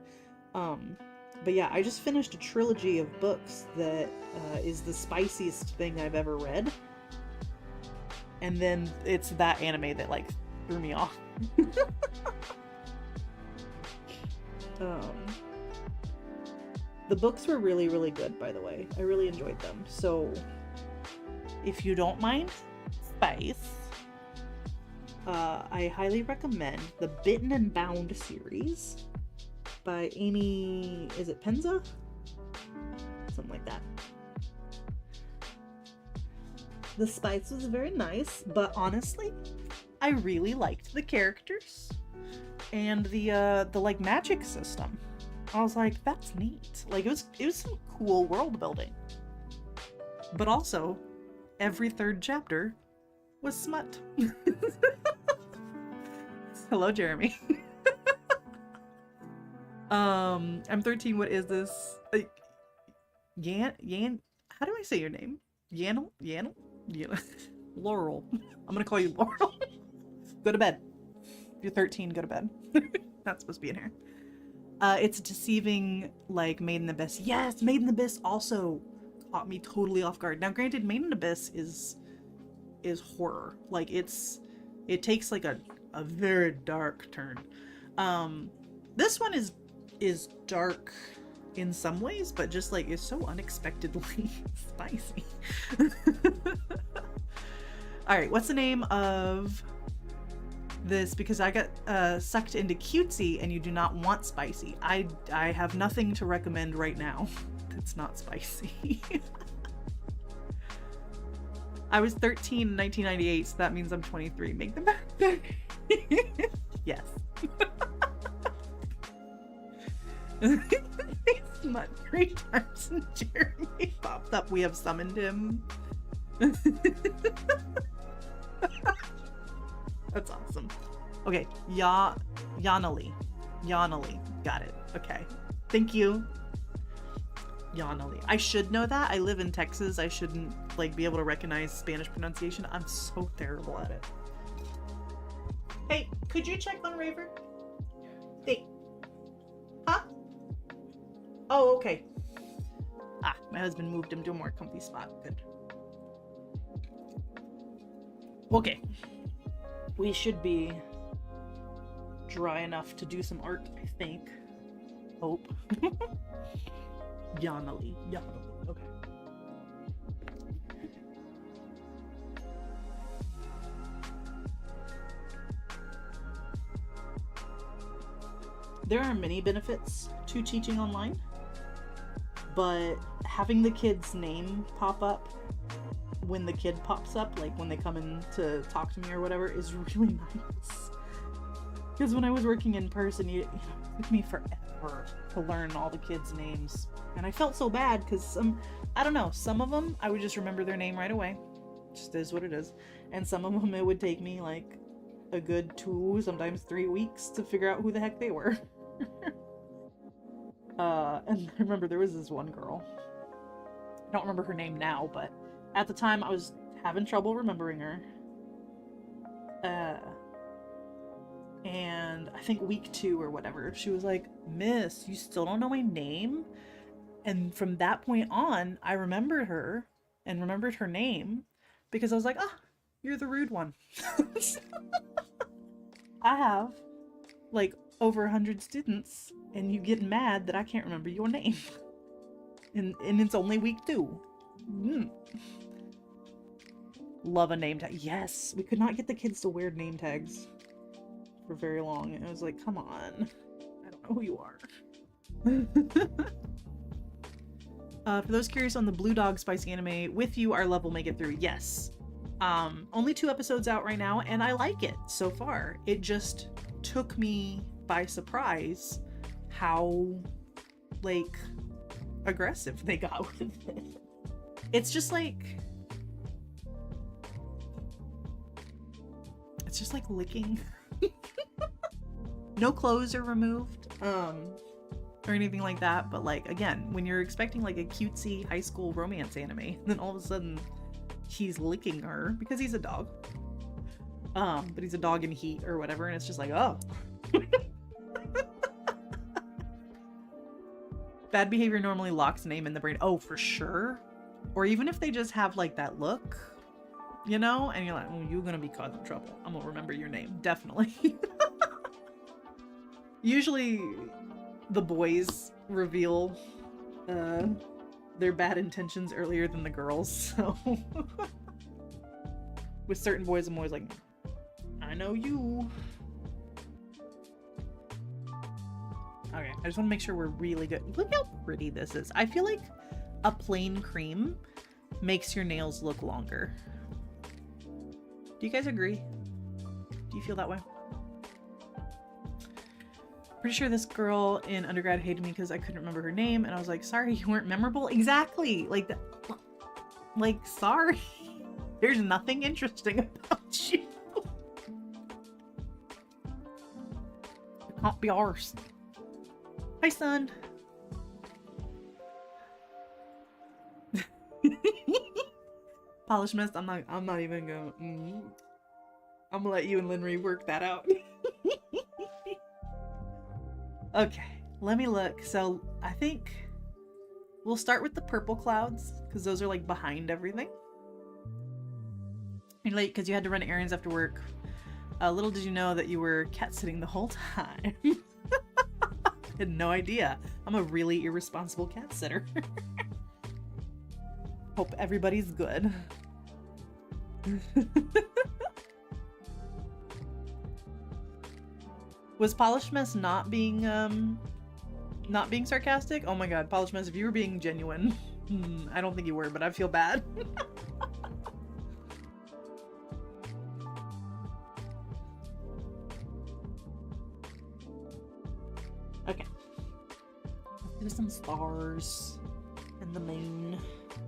But yeah, I just finished a trilogy of books that is the spiciest thing I've ever read. And then it's that anime that like threw me off. The books were really, really good, by the way. I really enjoyed them. So, if you don't mind spice, I highly recommend the Bitten and Bound series by Amy, is it Penza? Something like that. The spice was very nice, but honestly, I really liked the characters and the like magic system. I was like, that's neat. Like, it was some cool world building. But also, every third chapter was smut. Hello, Jeremy. I'm 13. What is this? Yan. How do I say your name? Yanel. Laurel. I'm gonna call you Laurel. Go to bed. If you're 13, go to bed. Not supposed to be in here. It's deceiving, like Made in the Abyss. Yes, Made in the Abyss also caught me totally off guard. Now, granted, Made in the Abyss is horror. Like, it takes like a very dark turn. This one is dark in some ways, but just like is so unexpectedly spicy. All right, what's the name of this? Because I got sucked into cutesy and you do not want spicy. I have nothing to recommend right now that's not spicy. I was 13 in 1998, so that means I'm 23. Make them back. Yes. Smut 3 times and Jeremy popped up. We have summoned him. That's awesome. Okay, Yanali. Got it. Okay. Thank you. Yanali. I should know that. I live in Texas. I shouldn't like be able to recognize Spanish pronunciation. I'm so terrible at it. Hey, could you check on Raver? Hey. Huh? Oh, okay. Ah, my husband moved him to a more comfy spot. Good. Okay. We should be dry enough to do some art, I think. Hope. Yanali. Okay. There are many benefits to teaching online, but having the kid's name pop up when the kid pops up, like when they come in to talk to me or whatever, is really nice. Because when I was working in person, it took me forever to learn all the kids' names. And I felt so bad because I don't know, some of them I would just remember their name right away. Just is what it is. And some of them it would take me like a good 2, sometimes 3 weeks to figure out who the heck they were. And I remember there was this one girl. I don't remember her name now, but at the time I was having trouble remembering her. And I think week 2 or whatever, she was like, "Miss, you still don't know my name?" And from that point on, I remembered her and remembered her name because I was like, "Ah, you're the rude one." I have like over 100 students and you get mad that I can't remember your name. And it's only week 2. Love a name tag. Yes, we could not get the kids to wear name tags for very long. And I was like, come on. I don't know who you are. For those curious on the Blue Dog Spicy anime, With You, Our Love Will Make It Through. Yes. Only 2 episodes out right now, and I like it so far. It just took me by surprise how, like, aggressive they got with it. It's just like licking. No clothes are removed, or anything like that, but like, again, when you're expecting like a cutesy high school romance anime, then all of a sudden he's licking her because he's a dog. But he's a dog in heat or whatever, and it's just like, oh. Bad behavior normally locks name in the brain. Oh, for sure. Or even if they just have like that look, you know? And you're like, oh, you're gonna be causing trouble. I'm gonna remember your name, definitely. Usually the boys reveal their bad intentions earlier than the girls, so with certain boys, I'm always like, I know you. Okay, I just want to make sure we're really good. Look how pretty this is. I feel like a plain cream makes your nails look longer. Do you guys agree? Do you feel that way? Pretty sure this girl in undergrad hated me because I couldn't remember her name, and I was like, sorry, you weren't memorable? Exactly! Like, sorry. There's nothing interesting about you. It can't be ours. Hi, son. Polish mist. I'm not even gonna. I'm gonna let you and Linry work that out. Okay, let me look. So I think we'll start with the purple clouds because those are like behind everything. You're late because you had to run errands after work. Little did you know that you were cat sitting the whole time. Had no idea. I'm a really irresponsible cat sitter. Hope everybody's good. Was Polish Mess not being sarcastic? Oh my god, Polish Mess, if you were being genuine, I don't think you were, but I feel bad. Okay. There's some stars and the moon.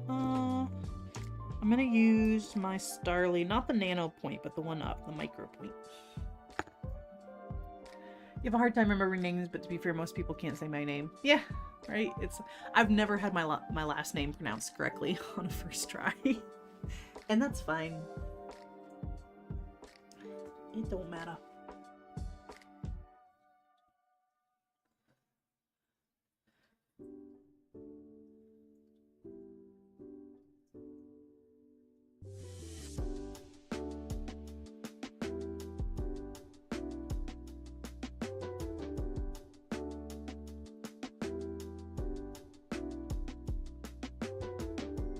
I'm gonna use my Starly, not the nano point, but the one up, the micro point. You have a hard time remembering names, but to be fair, most people can't say my name. Yeah, right? I've never had my last name pronounced correctly on a first try. And that's fine. It don't matter.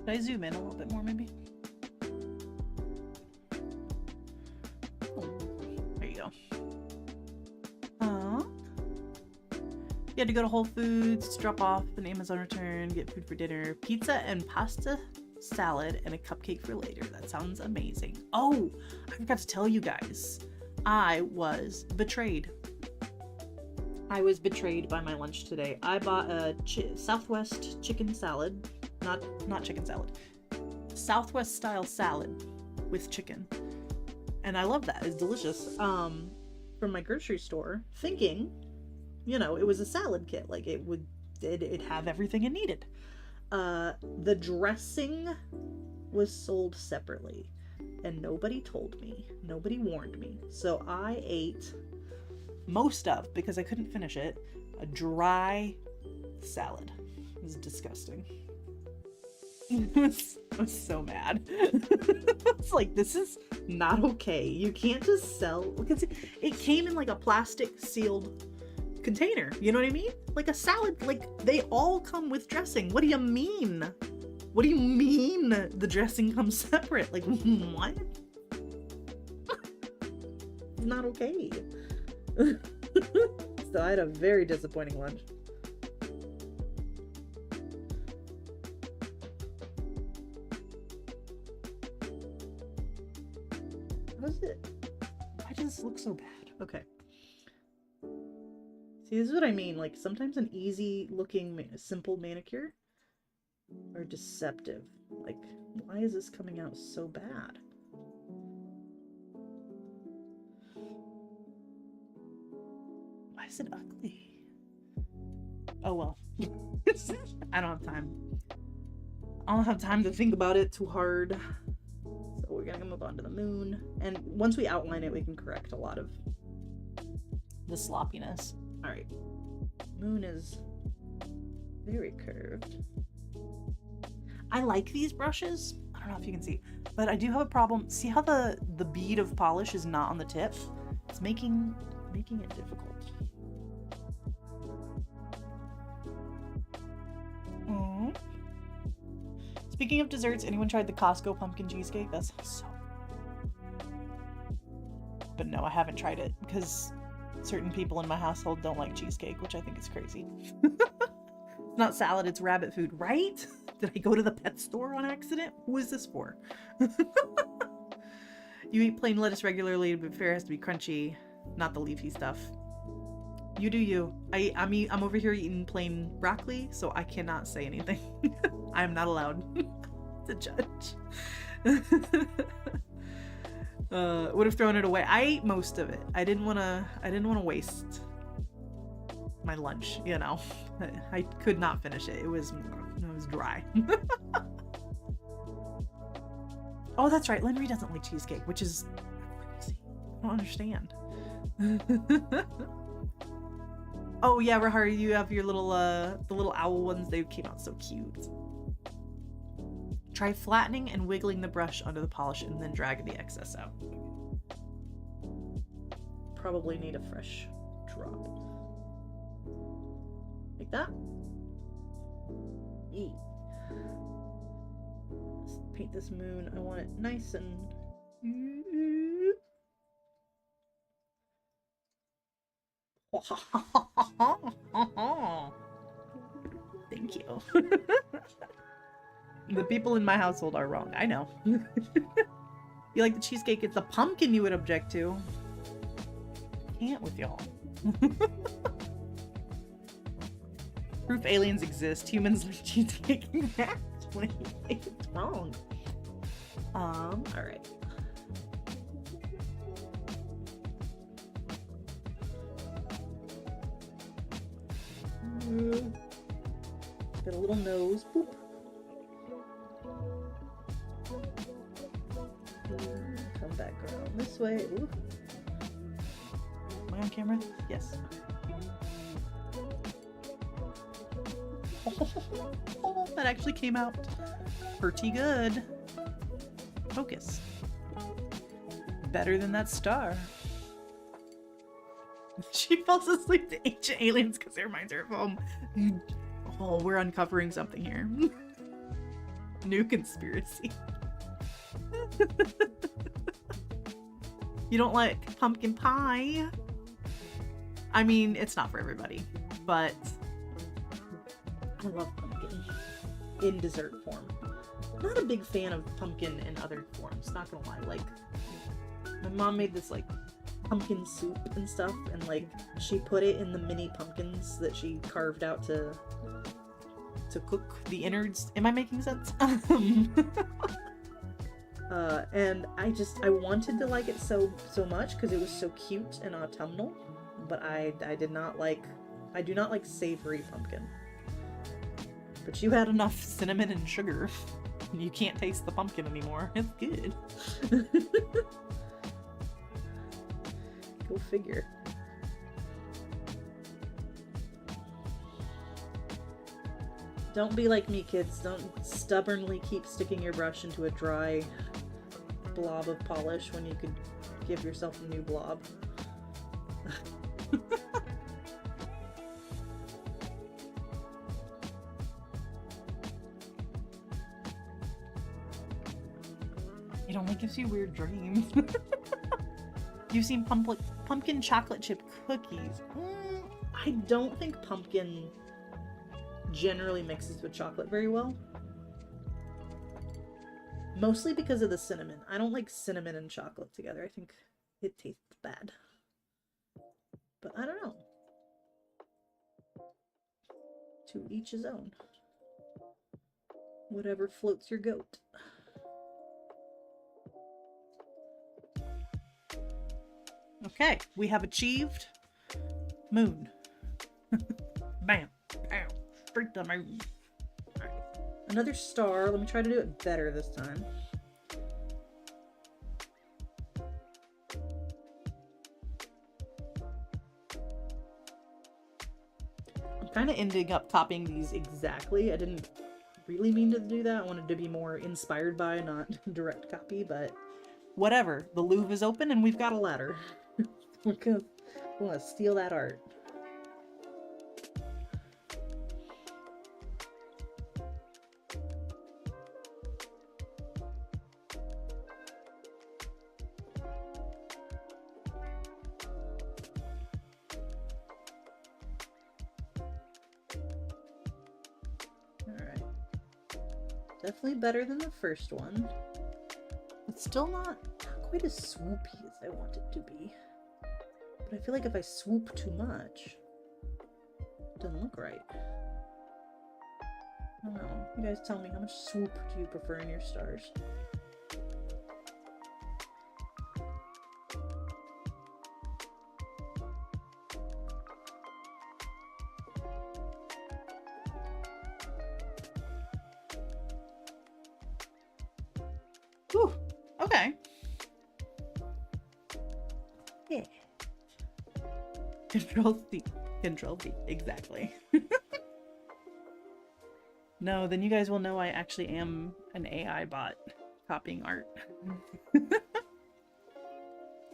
Should I zoom in a little bit more, maybe? Oh, there you go. You had to go to Whole Foods, drop off an Amazon return, get food for dinner, pizza and pasta salad, and a cupcake for later. That sounds amazing. Oh, I forgot to tell you guys. I was betrayed. I was betrayed by my lunch today. I bought a Southwest chicken salad. Not chicken salad. Southwest style salad with chicken. And I love that. It's delicious. From my grocery store, thinking, you know, it was a salad kit. Like it'd have everything it needed. The dressing was sold separately, and nobody told me. Nobody warned me. So I ate most of, because I couldn't finish it, a dry salad. It was disgusting. I was so mad. It's like, this is not okay. You can't just sell, because it came in like a plastic sealed container. You know what I mean? Like a salad, like they all come with dressing. What do you mean? What do you mean the dressing comes separate? Like, what? It's not okay. So I had a very disappointing lunch. What is it? Why does this look so bad? Okay. See, this is what I mean. Like, sometimes an easy looking, simple manicure are deceptive. Like, why is this coming out so bad? Why is it ugly? Oh well. I don't have time. I don't have time to think about it too hard. So we're gonna move on to the moon. And once we outline it, we can correct a lot of the sloppiness. Alright. Moon is very curved. I like these brushes, but don't know if you can see, but I do have a problem. See how the bead of polish is not on the tip? It's making it difficult. Speaking of desserts, anyone tried the Costco pumpkin cheesecake? That's so... But no, I haven't tried it because certain people in my household don't like cheesecake, which I think is crazy. It's not salad, it's rabbit food, right? Did I go to the pet store on accident? Who is this for? You eat plain lettuce regularly, but fare has to be crunchy, not the leafy stuff. You do you. I'm over here eating plain broccoli, so I cannot say anything. I'm not allowed to judge. Would have thrown it away. I ate most of it. I didn't want to waste my lunch, you know. I could not finish it. It was dry. Oh, that's right. Lenry doesn't like cheesecake, which is crazy. I don't understand. Oh yeah, Rahari, you have your little the little owl ones. They came out so cute. Try flattening and wiggling the brush under the polish and then dragging the excess out. Probably need a fresh drop. Like that. Eat. Let's paint this moon. I want it nice and... Thank you. The people in my household are wrong. I know. You like the cheesecake? It's the pumpkin you would object to. Can't with y'all. Proof aliens exist. Humans like cheesecake. Actually, it's wrong. All right. Got a little nose. Boop. Come back around this way. Ooh. Am I on camera? Yes. Oh, that actually came out pretty good. Focus. Better than that star. She falls asleep to ancient aliens because their minds are at home. Oh, we're uncovering something here. New conspiracy. You don't like pumpkin pie? I mean, it's not for everybody, but I love pumpkin in dessert form. I'm not a big fan of pumpkin in other forms, not gonna lie. Like, my mom made this, like, pumpkin soup and stuff, and, like, she put it in the mini pumpkins that she carved out to cook the innards. Am I making sense? And I wanted to like it so much because it was so cute and autumnal, but I do not like savory pumpkin. But you had enough cinnamon and sugar, you can't taste the pumpkin anymore. It's good. Go figure. Don't be like me, kids. Don't stubbornly keep sticking your brush into a dry blob of polish when you could give yourself a new blob. It only gives you weird dreams. You've seen pumpkin chocolate chip cookies. I don't think pumpkin generally mixes with chocolate very well. Mostly because of the cinnamon. I don't like cinnamon and chocolate together. I think it tastes bad. But I don't know. To each his own. Whatever floats your goat. Okay, we have achieved moon. Bam. Bam. Straight to the moon. Alright. Another star. Let me try to do it better this time. I'm kind of ending up copying these exactly. I didn't really mean to do that. I wanted to be more inspired by, not direct copy, but whatever. The Louvre is open and we've got a ladder. We're gonna steal that art. Definitely better than the first one. It's still not quite as swoopy as I want it to be. But I feel like if I swoop too much, it doesn't look right. I don't know. You guys tell me, how much swoop do you prefer in your stars? Whew. Okay. Yeah. Control C. Control V. Exactly. No, then you guys will know I actually am an AI bot copying art.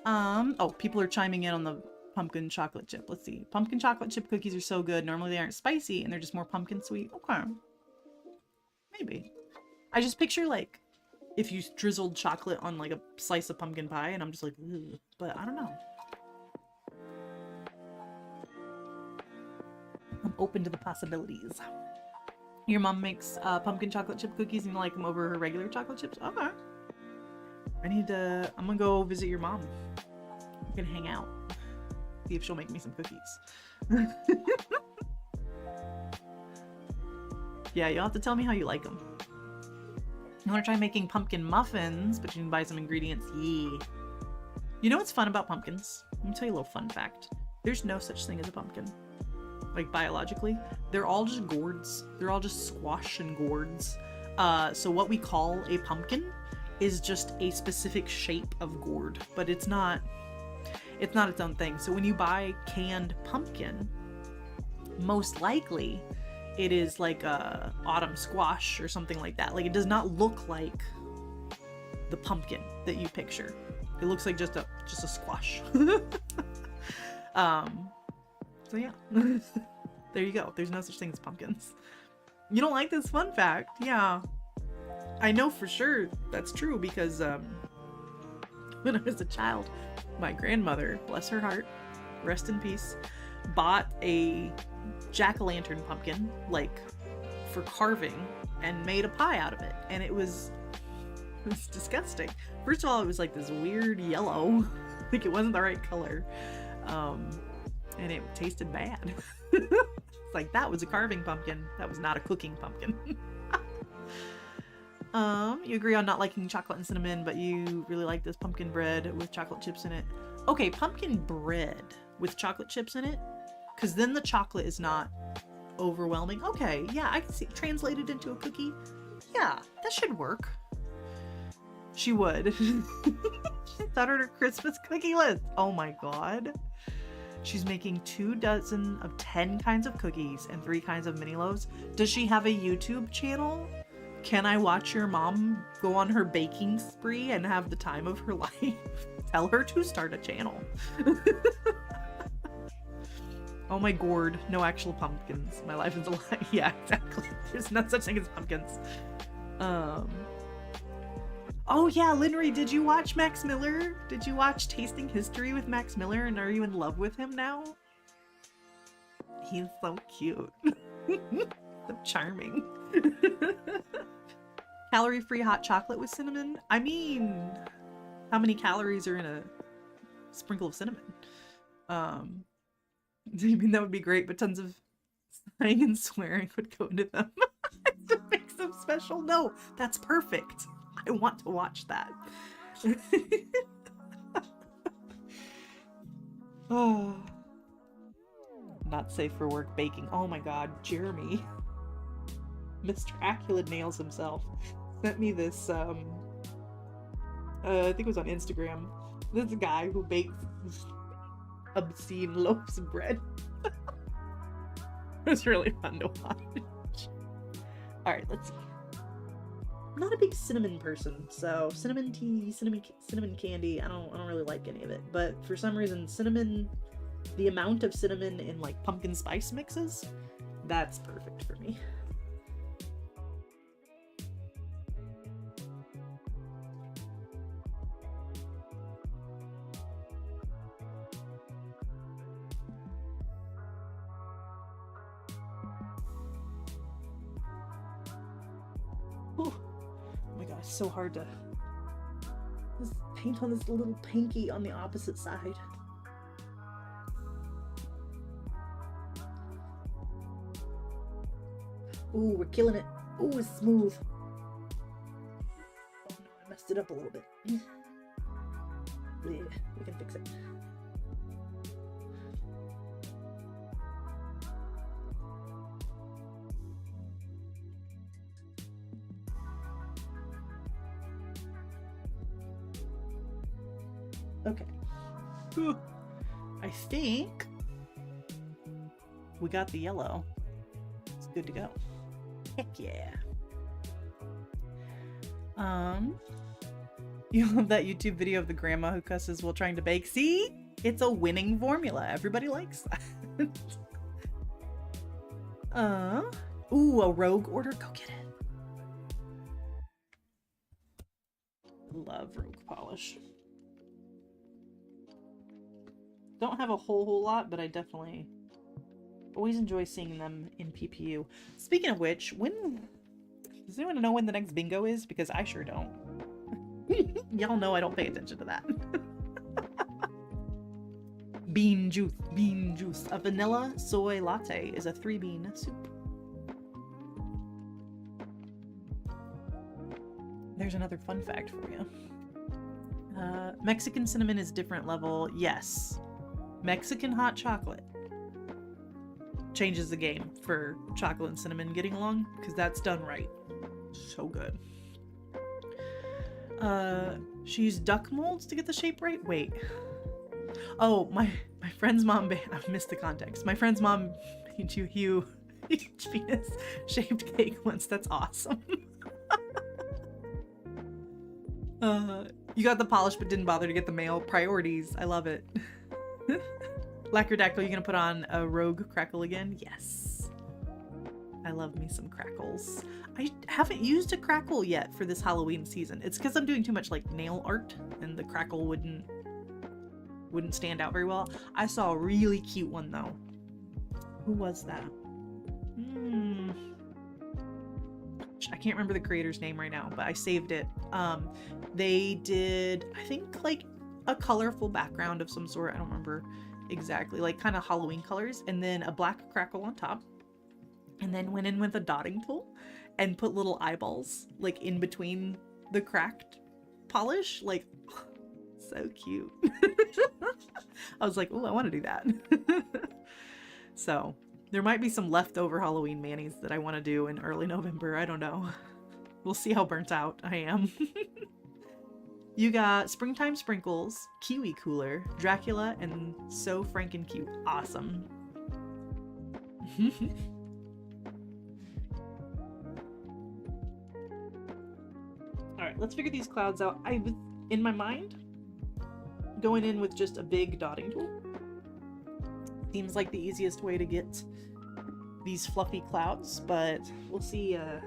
Oh, people are chiming in on the pumpkin chocolate chip. Let's see. Pumpkin chocolate chip cookies are so good. Normally they aren't spicy and they're just more pumpkin sweet. Okay. Maybe. I just picture like if you drizzled chocolate on like a slice of pumpkin pie and I'm just like, ugh. But I don't know. I'm open to the possibilities. Your mom makes pumpkin chocolate chip cookies and you like them over her regular chocolate chips? Okay. I'm gonna go visit your mom. We can hang out. See if she'll make me some cookies. Yeah, you'll have to tell me how you like them. You want to try making pumpkin muffins, but you can buy some ingredients. Yeah. You know what's fun about pumpkins? Let me tell you a little fun fact. There's no such thing as a pumpkin. Like biologically, they're all just gourds. They're all just squash and gourds. So what we call a pumpkin is just a specific shape of gourd, but it's not its own thing. So when you buy canned pumpkin, most likely it is like a autumn squash or something like that. Like it does not look like the pumpkin that you picture. It looks like just a squash. So yeah. There you go. There's no such thing as pumpkins. You don't like this fun fact? Yeah. I know for sure that's true because when I was a child, my grandmother, bless her heart, rest in peace, bought a jack-o'-lantern pumpkin, like, for carving, and made a pie out of it. And it was disgusting. First of all, it was like this weird yellow. Like it wasn't the right color. And it tasted bad. It's like, that was a carving pumpkin. That was not a cooking pumpkin. You agree on not liking chocolate and cinnamon, but you really like this pumpkin bread with chocolate chips in it. Okay, pumpkin bread with chocolate chips in it, because then the chocolate is not overwhelming. Okay, yeah, I can see it translated into a cookie. Yeah, that should work. She would. She started her Christmas cookie list. Oh my god. She's making 24 of 10 kinds of cookies and 3 kinds of mini loaves. Does she have a YouTube channel? Can I watch your mom go on her baking spree and have the time of her life? Tell her to start a channel. Oh my gourd. No actual pumpkins. My life is a lie. Yeah, exactly. There's no such thing as pumpkins. Oh yeah, Linry, did you watch Max Miller? Did you watch Tasting History with Max Miller, and are you in love with him now? He's so cute. So charming. Calorie-free hot chocolate with cinnamon? I mean, how many calories are in a sprinkle of cinnamon? I mean, that would be great, but tons of sighing and swearing would go into them. To make them special? No, that's perfect. I want to watch that. Oh. Not safe for work baking. Oh my god, Jeremy. Mr. Acculid Nails himself sent me this, I think it was on Instagram. This guy who bakes obscene loaves of bread. It was really fun to watch. Alright, let's see. I'm not a big cinnamon person, so cinnamon tea, cinnamon candy, I don't really like any of it. But for some reason, cinnamon, the amount of cinnamon in like pumpkin spice mixes, that's perfect for me. Oh my god, it's so hard to just paint on this little pinky on the opposite side. Ooh, we're killing it. Ooh, it's smooth. Oh no, I messed it up a little bit. Yeah, we can fix it. Okay. Whew. I think we got the yellow. It's good to go. Heck yeah. You love that YouTube video of the grandma who cusses while trying to bake. See? It's a winning formula. Everybody likes that. Ooh, a rogue order. Go get it. Love rogue polish. Don't have a whole lot, but I definitely always enjoy seeing them in PPU. Speaking of which, does anyone know when the next bingo is? Because I sure don't. Y'all know I don't pay attention to that. Bean juice. A vanilla soy latte is a 3-bean soup. There's another fun fact for you. Mexican cinnamon is different level. Yes. Mexican hot chocolate changes the game for chocolate and cinnamon getting along, because that's done right. So good. She used duck molds to get the shape right? Wait. Oh, my friend's mom, I missed the context. My friend's mom made you huge penis shaped cake once. That's awesome. You got the polish but didn't bother to get the mail. Priorities. I love it. Lacquerdactyl, you gonna put on a rogue crackle again? Yes. I love me some crackles. I haven't used a crackle yet for this Halloween season. It's because I'm doing too much like nail art and the crackle wouldn't stand out very well. I saw a really cute one though. Who was that? I can't remember the creator's name right now, but I saved it. They did, I think, like a colorful background of some sort. I don't remember exactly, like kind of Halloween colors, and then a black crackle on top, and then went in with a dotting tool and put little eyeballs like in between the cracked polish. Like, so cute. I was like, oh, I want to do that. So there might be some leftover Halloween manis that I want to do in early November. I don't know. We'll see how burnt out I am. You got Springtime Sprinkles, Kiwi Cooler, Dracula, and So Franken Cute. Awesome. Alright, let's figure these clouds out. In my mind, going in with just a big dotting tool seems like the easiest way to get these fluffy clouds, but we'll see how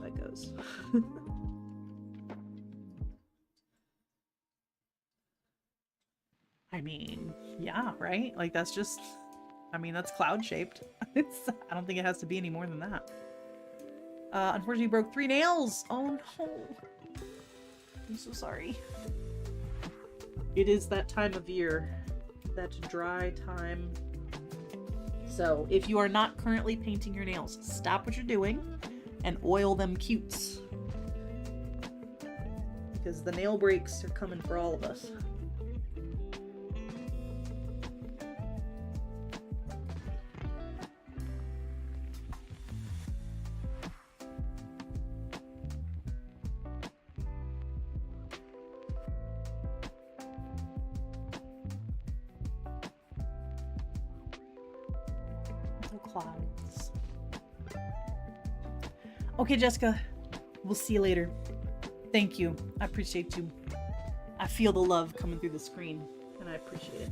that goes. I mean, yeah, right? Like that's just, I mean, that's cloud shaped. I don't think it has to be any more than that. Unfortunately broke 3 nails. Oh no. I'm so sorry. It is that time of year, that dry time. So if you are not currently painting your nails, stop what you're doing and oil them cutes. Because the nail breaks are coming for all of us. Clouds. Okay, Jessica. We'll see you later. Thank you. I appreciate you. I feel the love coming through the screen, and I appreciate it.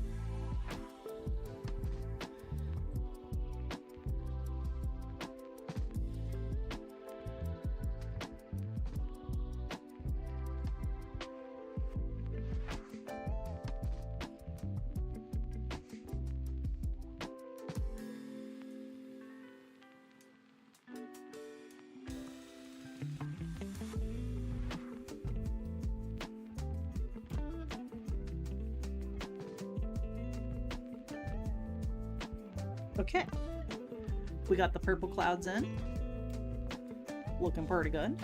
Okay, we got the purple clouds in. Looking pretty good.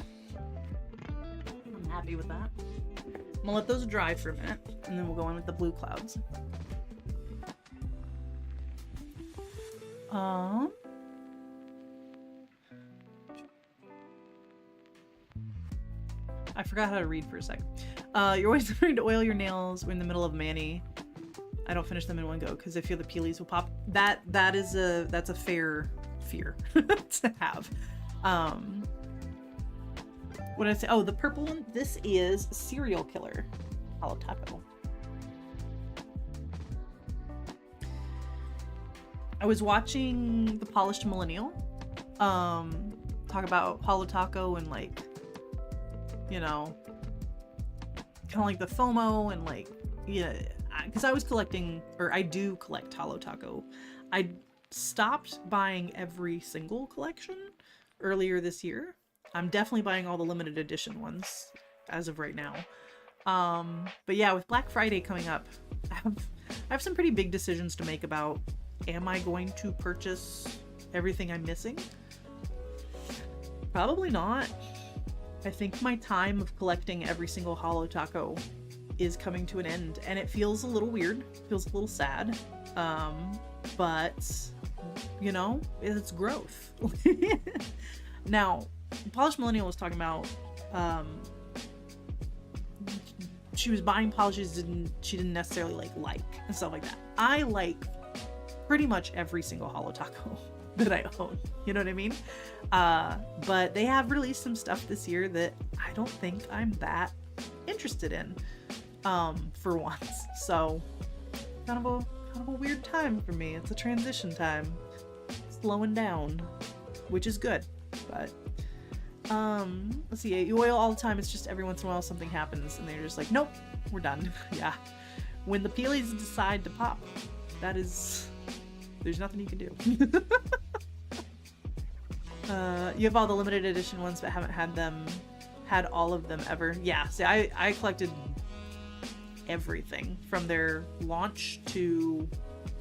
I'm happy with that. I'm gonna let those dry for a minute, and then we'll go in with the blue clouds. I forgot how to read for a sec. You're always trying to oil your nails. We're in the middle of mani. I don't finish them in one go because I feel the peelies will pop. That's a fair fear to have. What did I say? Oh, the purple one. This is Serial Killer Holotaco. I was watching The Polished Millennial talk about Holotaco and, like, you know, kind of like the FOMO and, like, yeah, because I was collecting, or I do collect Holotaco. I stopped buying every single collection earlier this year. I'm definitely buying all the limited edition ones as of right now. But yeah, with Black Friday coming up, I have some pretty big decisions to make about, am I going to purchase everything I'm missing? Probably not. I think my time of collecting every single Holotaco is coming to an end, and it feels a little weird, feels a little sad, but you know, it's growth. Now, Polished Millennial was talking about she was buying polishes she didn't necessarily like and stuff like that. I like pretty much every single Holotaco that I own, you know what I mean? But they have released some stuff this year that I don't think I'm that interested in, for once. So kind of a weird time for me. It's a transition time, slowing down, which is good. But let's see, you oil all the time. It's just every once in a while something happens and they're just like, nope, we're done. Yeah, when the peelies decide to pop, there's nothing you can do. You have all the limited edition ones but haven't had all of them ever. Yeah, see, I collected everything from their launch to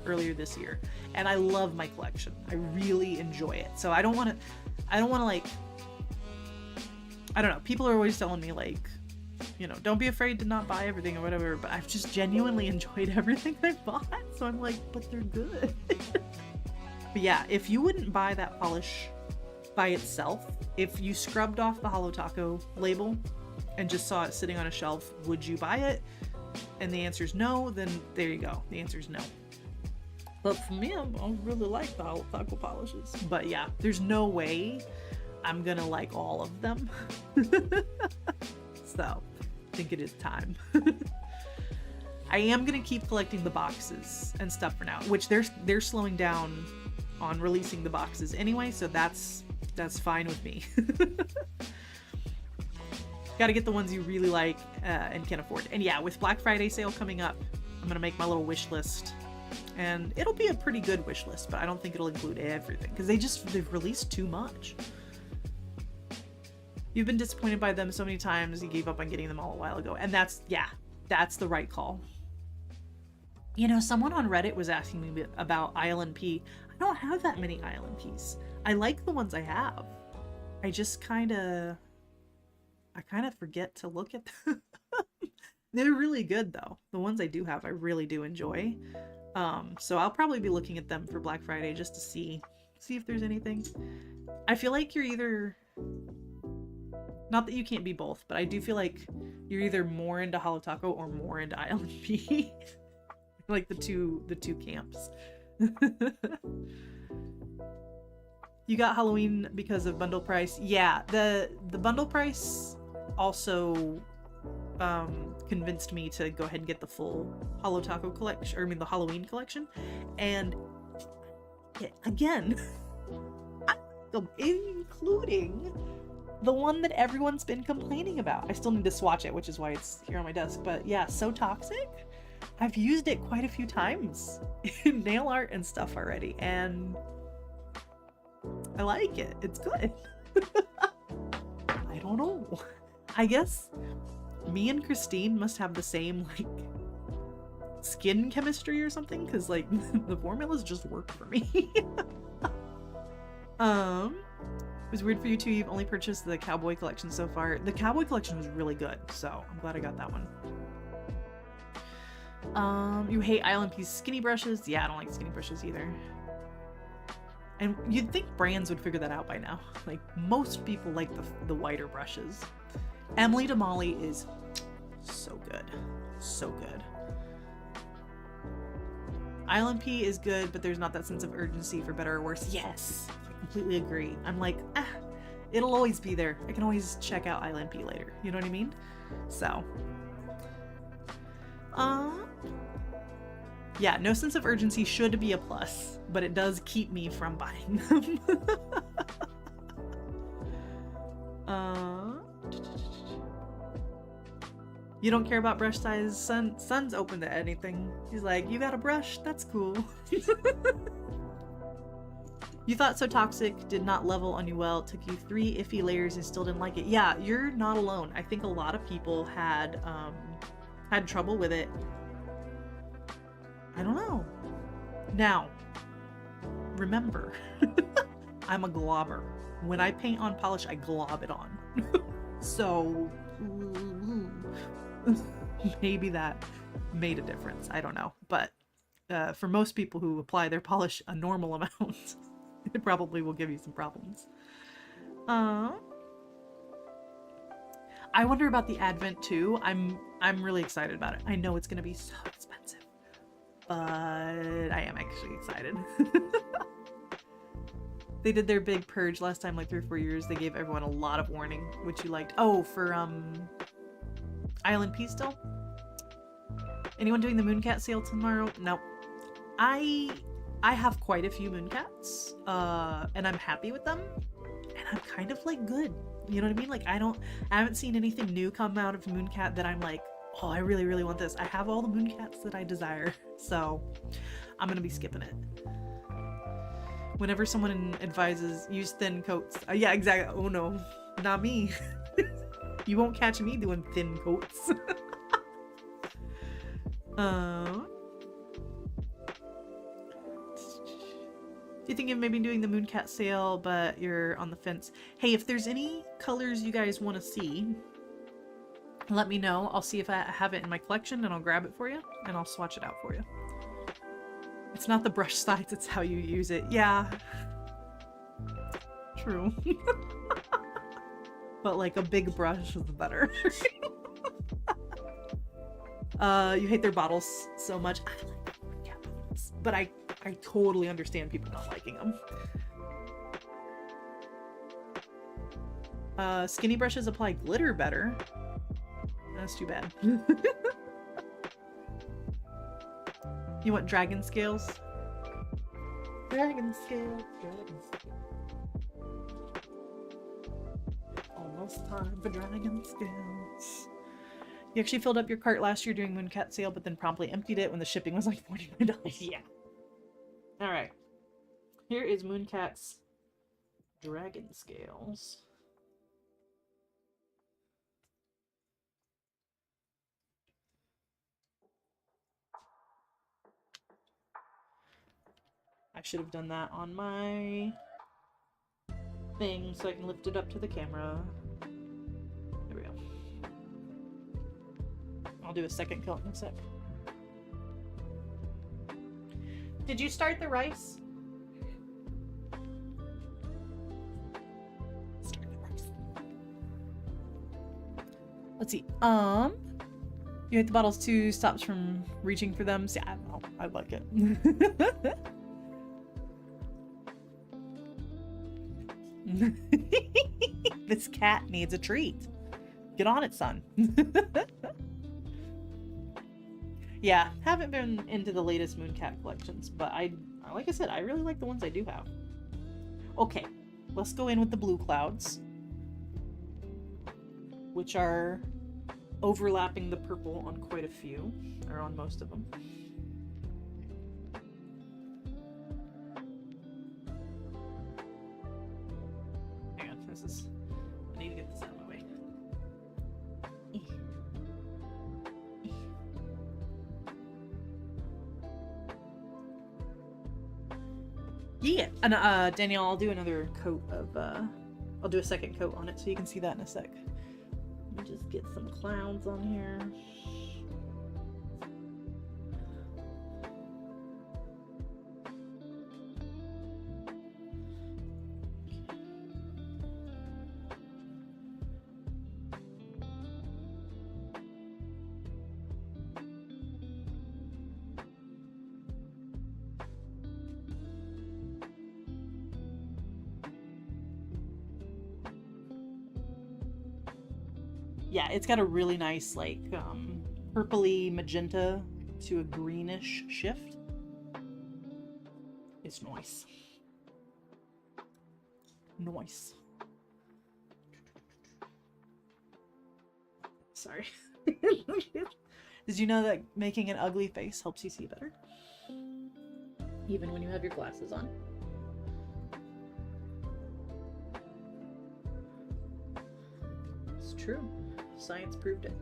earlier this year, and I love my collection. I really enjoy it. So I don't want to like, I don't know, people are always telling me, like, you know, don't be afraid to not buy everything or whatever, but I've just genuinely enjoyed everything I bought, so I'm like, but they're good. But yeah, if you wouldn't buy that polish by itself, if you scrubbed off the Holotaco label and just saw it sitting on a shelf, would you buy it? And the answer is no, then there you go. The answer is no. But for me, I really like the Holotaco polishes. But yeah, there's no way I'm gonna like all of them. So I think it is time. I am gonna keep collecting the boxes and stuff for now, which they're slowing down on releasing the boxes anyway, so that's fine with me. Gotta get the ones you really like and can afford. And yeah, with Black Friday sale coming up, I'm gonna make my little wish list, and it'll be a pretty good wish list, but I don't think it'll include everything because they've released too much. You've been disappointed by them so many times, you gave up on getting them all a while ago, and that's the right call. You know, someone on Reddit was asking me about ILNP. I don't have that many ILNPs. I like the ones I have. I just kind of forget to look at them. They're really good though. The ones I do have, I really do enjoy. So I'll probably be looking at them for Black Friday just to see if there's anything. I feel like you're either, not that you can't be both, but I do feel like you're either more into Holotaco or more into ILNP. Like the two camps. You got Halloween because of bundle price. Yeah, the bundle price also convinced me to go ahead and get the full Holo Taco collection, or I mean the Halloween collection. And again, including the one that everyone's been complaining about. I still need to swatch it, which is why it's here on my desk. But yeah, So Toxic. I've used it quite a few times in nail art and stuff already, and I like it. It's good. I don't know. I guess me and Christine must have the same, like, skin chemistry or something, because, like, the formulas just work for me. It was weird for you too. You've only purchased the Cowboy collection so far. The Cowboy collection was really good, so I'm glad I got that one. You hate ILMP's skinny brushes? Yeah, I don't like skinny brushes either. And you'd think brands would figure that out by now. Like, most people like the wider brushes. Emily Damali is so good. So good. ILMP is good, but there's not that sense of urgency, for better or worse. Yes! I completely agree. I'm like, it'll always be there. I can always check out ILMP later. You know what I mean? So. Yeah, no sense of urgency should be a plus, but it does keep me from buying them. You don't care about brush size? Son's open to anything. He's like, you got a brush? That's cool. You thought So Toxic did not level on you well. It took you 3 iffy layers and still didn't like it. Yeah, you're not alone. I think a lot of people had trouble with it. I don't know. Now, remember, I'm a globber. When I paint on polish, I glob it on. So maybe that made a difference. I don't know. But for most people who apply their polish a normal amount, it probably will give you some problems. I wonder about the Advent too. I'm really excited about it. I know it's gonna be so expensive, but I am actually excited. They did their big purge last time, like 3 or 4 years. They gave everyone a lot of warning, which you liked. Oh, for Island P still? Anyone doing the Mooncat sale tomorrow? Nope. I have quite a few Mooncats, and I'm happy with them, and I'm kind of like good. You know what I mean? Like I haven't seen anything new come out of Mooncat that I'm like, oh, I really, really want this. I have all the Mooncats that I desire, so I'm gonna be skipping it. Whenever someone advises use thin coats, yeah, exactly. Oh no, not me. You won't catch me doing thin coats. You think of maybe doing the Mooncat sale, but you're on the fence. Hey, if there's any colors you guys want to see, let me know. I'll see if I have it in my collection and I'll grab it for you and I'll swatch it out for you. It's not the brush size, it's how you use it. Yeah. True. But like a big brush is better. You hate their bottles so much. I like the Mooncat bottles, but I totally understand people not liking them. Skinny brushes apply glitter better. That's too bad. You want dragon scales? Dragon scale, dragon scale. Almost time for dragon scales. You actually filled up your cart last year during Mooncat sale, but then promptly emptied it when the shipping was like $49. Yeah. Alright. Here is Mooncat's dragon scales. I should have done that on my thing so I can lift it up to the camera. There we go. I'll do a second count in a sec. Did you start the rice? Start the rice. Let's see. You hate the bottles too, stops from reaching for them. See, I don't know. I like it. This cat needs a treat. Get on it, son. Yeah, haven't been into the latest Mooncat collections, but like I said, I really like the ones I do have. Okay, let's go in with the blue clouds, which are overlapping the purple on quite a few, or on most of them. Hang on, I need to get this out of my way. Yeah, and Danielle, I'll do another coat of, I'll do a second coat on it so you can see that in a sec. Let me just get some clouds on here. Yeah, it's got a really nice, like, purpley magenta to a greenish shift. It's nice. Nice. Sorry. Did you know that making an ugly face helps you see better? Even when you have your glasses on. It's true. Science proved it.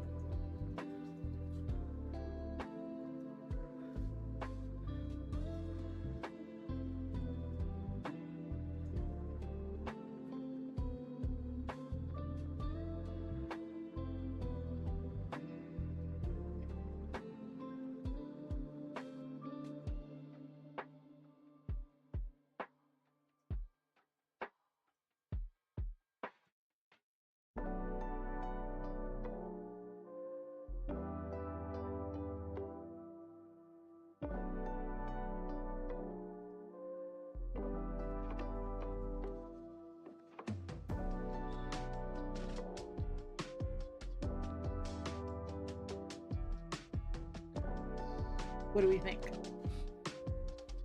What do we think?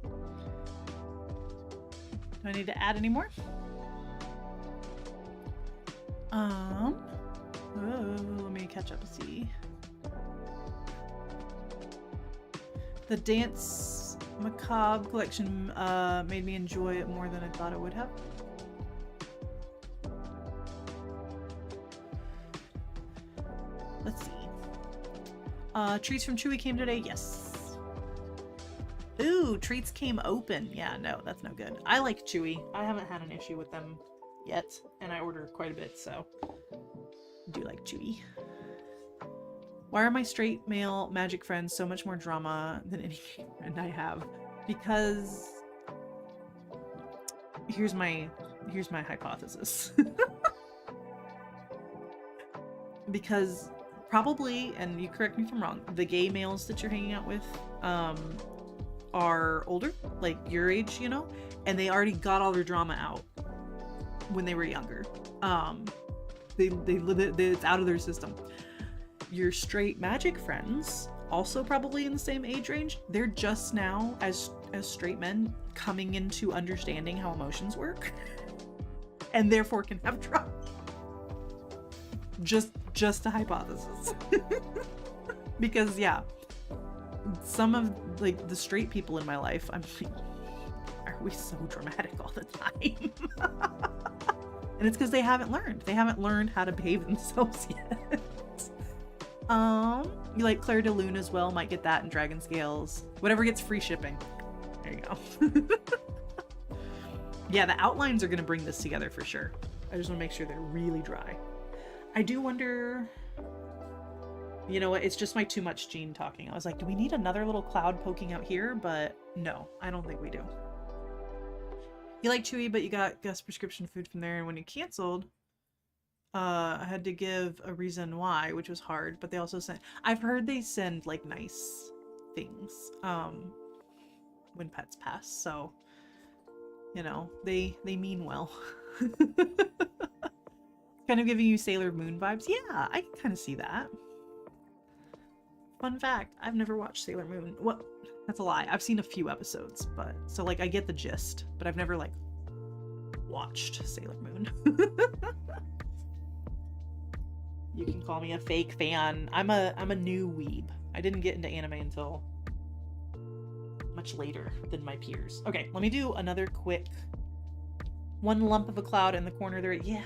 Do I need to add any more? Let me catch up and see. The Dance Macabre collection made me enjoy it more than I thought it would have. Let's see. Treats from Chewy came today? Yes. Ooh, treats came open. Yeah, no, that's no good. I like Chewy. I haven't had an issue with them yet, and I order quite a bit, so I do like Chewy. Why are my straight male magic friends so much more drama than any friend I have? Because here's my hypothesis. Because probably, and you correct me if I'm wrong, the gay males that you're hanging out with are older, like your age, you know, and they already got all their drama out when they were younger. It's out of their system. Your straight magic friends, also probably in the same age range, they're just now, as straight men, coming into understanding how emotions work, and therefore can have drama. Just a hypothesis. Because yeah, some of like the straight people in my life, I'm like, are we so dramatic all the time? And it's because they haven't learned how to behave themselves yet. You like Claire de Lune as well, might get that in Dragon Scales. Whatever gets free shipping. There you go. Yeah, the outlines are gonna bring this together for sure. I just want to make sure they're really dry. I do wonder, you know what, it's just my too much Jean talking. I was like, do we need another little cloud poking out here? But no, I don't think we do. You like Chewy, but you got Gus prescription food from there, and when you canceled, I had to give a reason why, which was hard, but they also sent, I've heard they send like nice things when pets pass, so you know, they mean well. Kind of giving you Sailor Moon vibes. Yeah, I can kind of see that. Fun fact, I've never watched Sailor Moon. Well, that's a lie. I've seen a few episodes, but so like I get the gist, but I've never like watched Sailor Moon. You can call me a fake fan. I'm a new weeb. I didn't get into anime until much later than my peers. Okay, let me do another quick one lump of a cloud in the corner there. Yeah.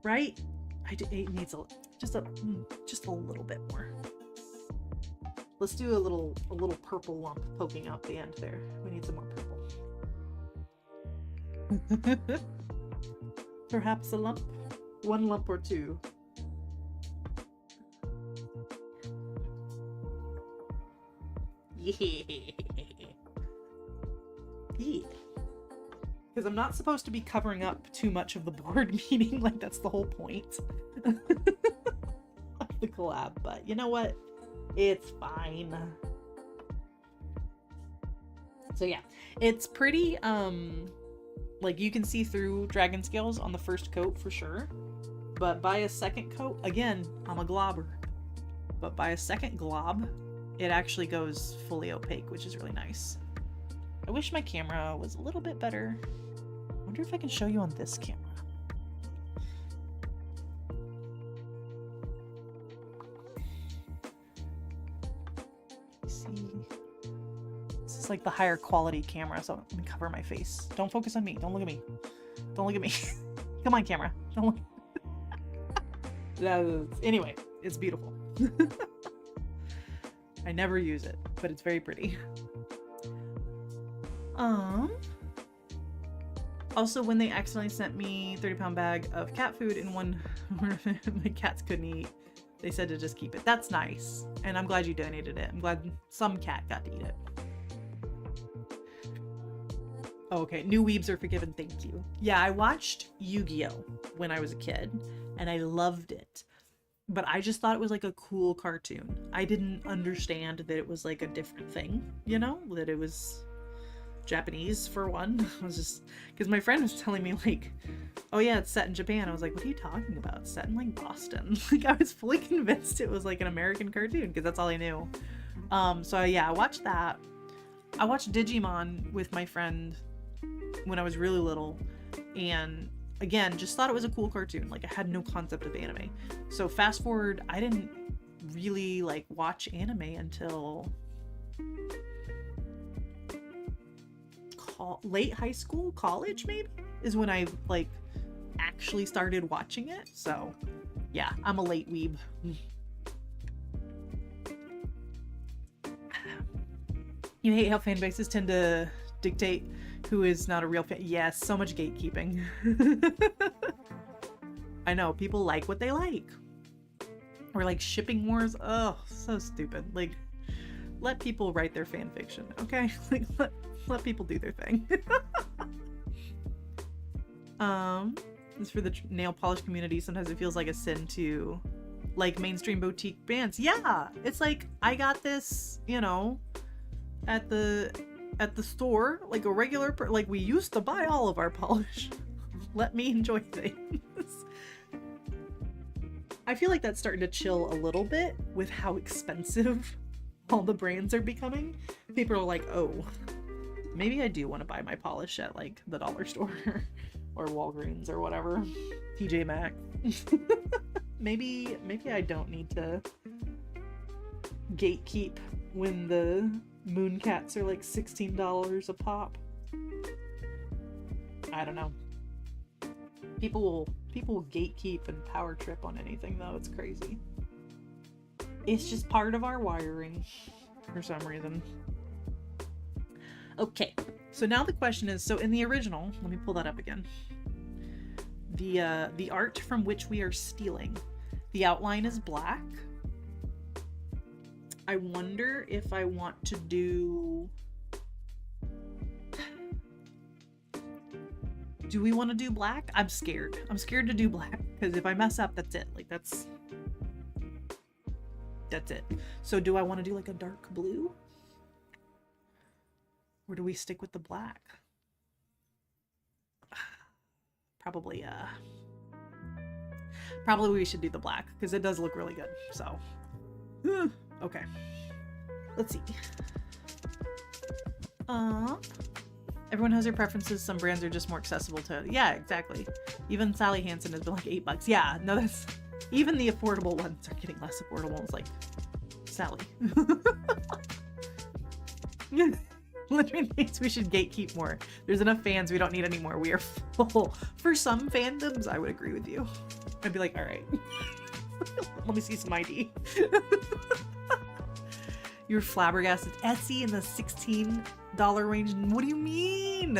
Right? It needs just a little bit more. Let's do a little purple lump poking out the end there. We need some more purple. Perhaps a lump? One lump or two. Yeah. Yeah. Because I'm not supposed to be covering up too much of the board, meaning like that's the whole point of the collab. But you know what? It's fine. So yeah, it's pretty, like you can see through dragon scales on the first coat for sure. But by a second coat, again, I'm a globber. But by a second glob, it actually goes fully opaque, which is really nice. I wish my camera was a little bit better. I wonder if I can show you on this camera. See, this is like the higher quality camera, so let me cover my face. Don't focus on me. Don't look at me. Don't look at me. Come on, camera. Don't look. Anyway, it's beautiful. I never use it, but it's very pretty. Also, when they accidentally sent me 30-pound bag of cat food and one where my cats couldn't eat, they said to just keep it. That's nice. And I'm glad you donated it. I'm glad some cat got to eat it. Oh, okay. New weebs are forgiven. Thank you. Yeah, I watched Yu-Gi-Oh! When I was a kid, and I loved it. But I just thought it was like a cool cartoon. I didn't understand that it was like a different thing, you know? That it was Japanese for one. I was just, because my friend was telling me like, oh yeah, it's set in Japan. I was like, what are you talking about? It's set in like Boston. Like I was fully convinced it was like an American cartoon because that's all I knew. So yeah, I watched that. I watched Digimon with my friend when I was really little, and again, just thought it was a cool cartoon. Like I had no concept of anime. So fast forward, I didn't really like watch anime until late high school, college maybe, is when I like actually started watching it. So yeah, I'm a late weeb. You hate how fan bases tend to dictate who is not a real fan. Yes, so much gatekeeping. I know, people like what they like. Or like shipping wars. Oh, so stupid. Like, let people write their fan fiction, okay? Like, let people do their thing. As for the nail polish community, sometimes it feels like a sin to like mainstream boutique brands. Yeah, it's like I got this, you know, at the store, like a regular like we used to buy all of our polish. Let me enjoy things. I feel like that's starting to chill a little bit with how expensive all the brands are becoming. People are like, oh, maybe I do want to buy my polish at like the dollar store or Walgreens or whatever. TJ Maxx. maybe I don't need to gatekeep when the Mooncats are like $16 a pop. I don't know. People will gatekeep and power trip on anything though. It's crazy. It's just part of our wiring for some reason. Okay, so now the question is, so in the original, let me pull that up again. The art from which we are stealing, the outline is black. I wonder if I want to do we want to do black? I'm scared to do black because if I mess up, that's it. Like that's it. So do I want to do like a dark blue? Or do we stick with the black? Probably probably we should do the black because it does look really good. So okay, let's see. Everyone has their preferences. Some brands are just more accessible to. Yeah, exactly. Even Sally Hansen has been like $8. Yeah, no, that's even the affordable ones are getting less affordable. It's like Sally. Literally thinks we should gatekeep more. There's enough fans. We don't need any more. We are full. For some fandoms, I would agree with you. I'd be like, all right, let me see some ID. You're flabbergasted. Etsy in the $16 range. What do you mean?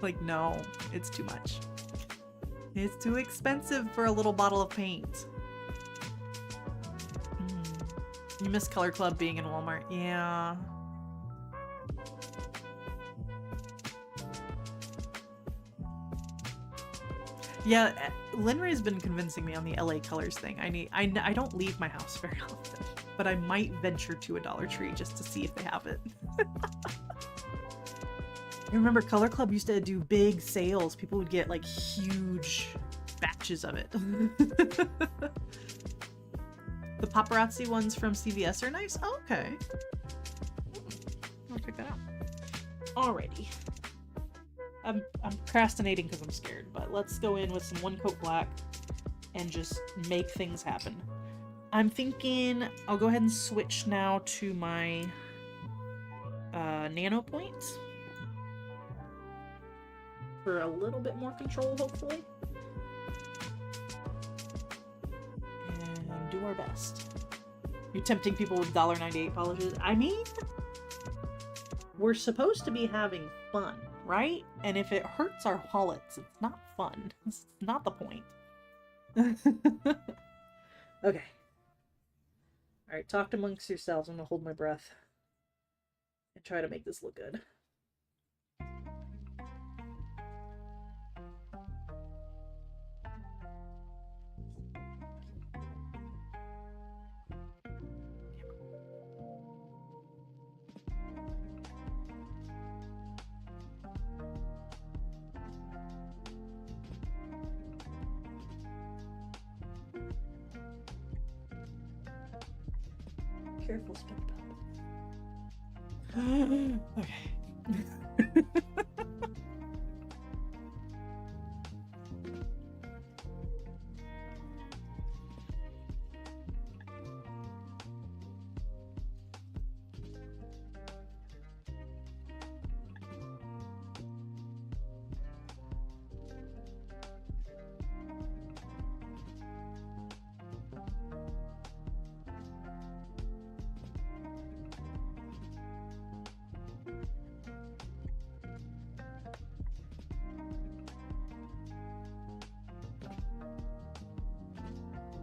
Like, no, it's too much. It's too expensive for a little bottle of paint. You miss Color Club being in Walmart. Yeah. Yeah, Linray's been convincing me on the LA Colors thing. I don't leave my house very often, but I might venture to a Dollar Tree just to see if they have it. I remember Color Club used to do big sales. People would get like huge batches of it. The paparazzi ones from CVS are nice. Oh, okay. I'll check that out. Alrighty. I'm procrastinating because I'm scared, but let's go in with some one coat black and just make things happen. I'm thinking I'll go ahead and switch now to my nano point for a little bit more control, hopefully, and do our best. You're tempting people with $1.98 polishes. I mean, we're supposed to be having fun, right? And if it hurts our wallets, it's not fun. It's not the point. Okay. Alright, talk amongst yourselves. I'm gonna hold my breath and try to make this look good. Careful, SpongeBob. Okay.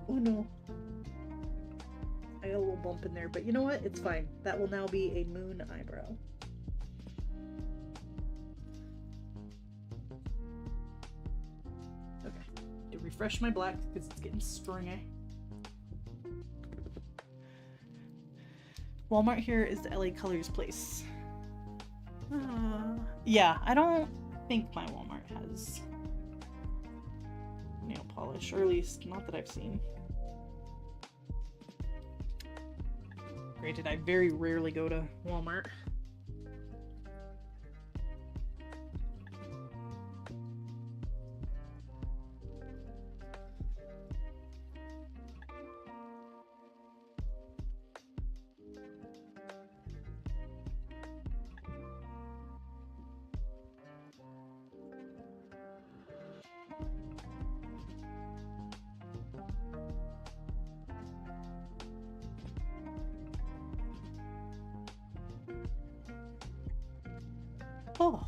Oh no. I got a little bump in there, but you know what? It's fine. That will now be a moon eyebrow. Okay. To refresh my black because it's getting springy. Walmart here is the LA Colors place. Yeah, I don't think my Walmart has nail polish, or at least not that I've seen. Granted, I very rarely go to Walmart. Oh.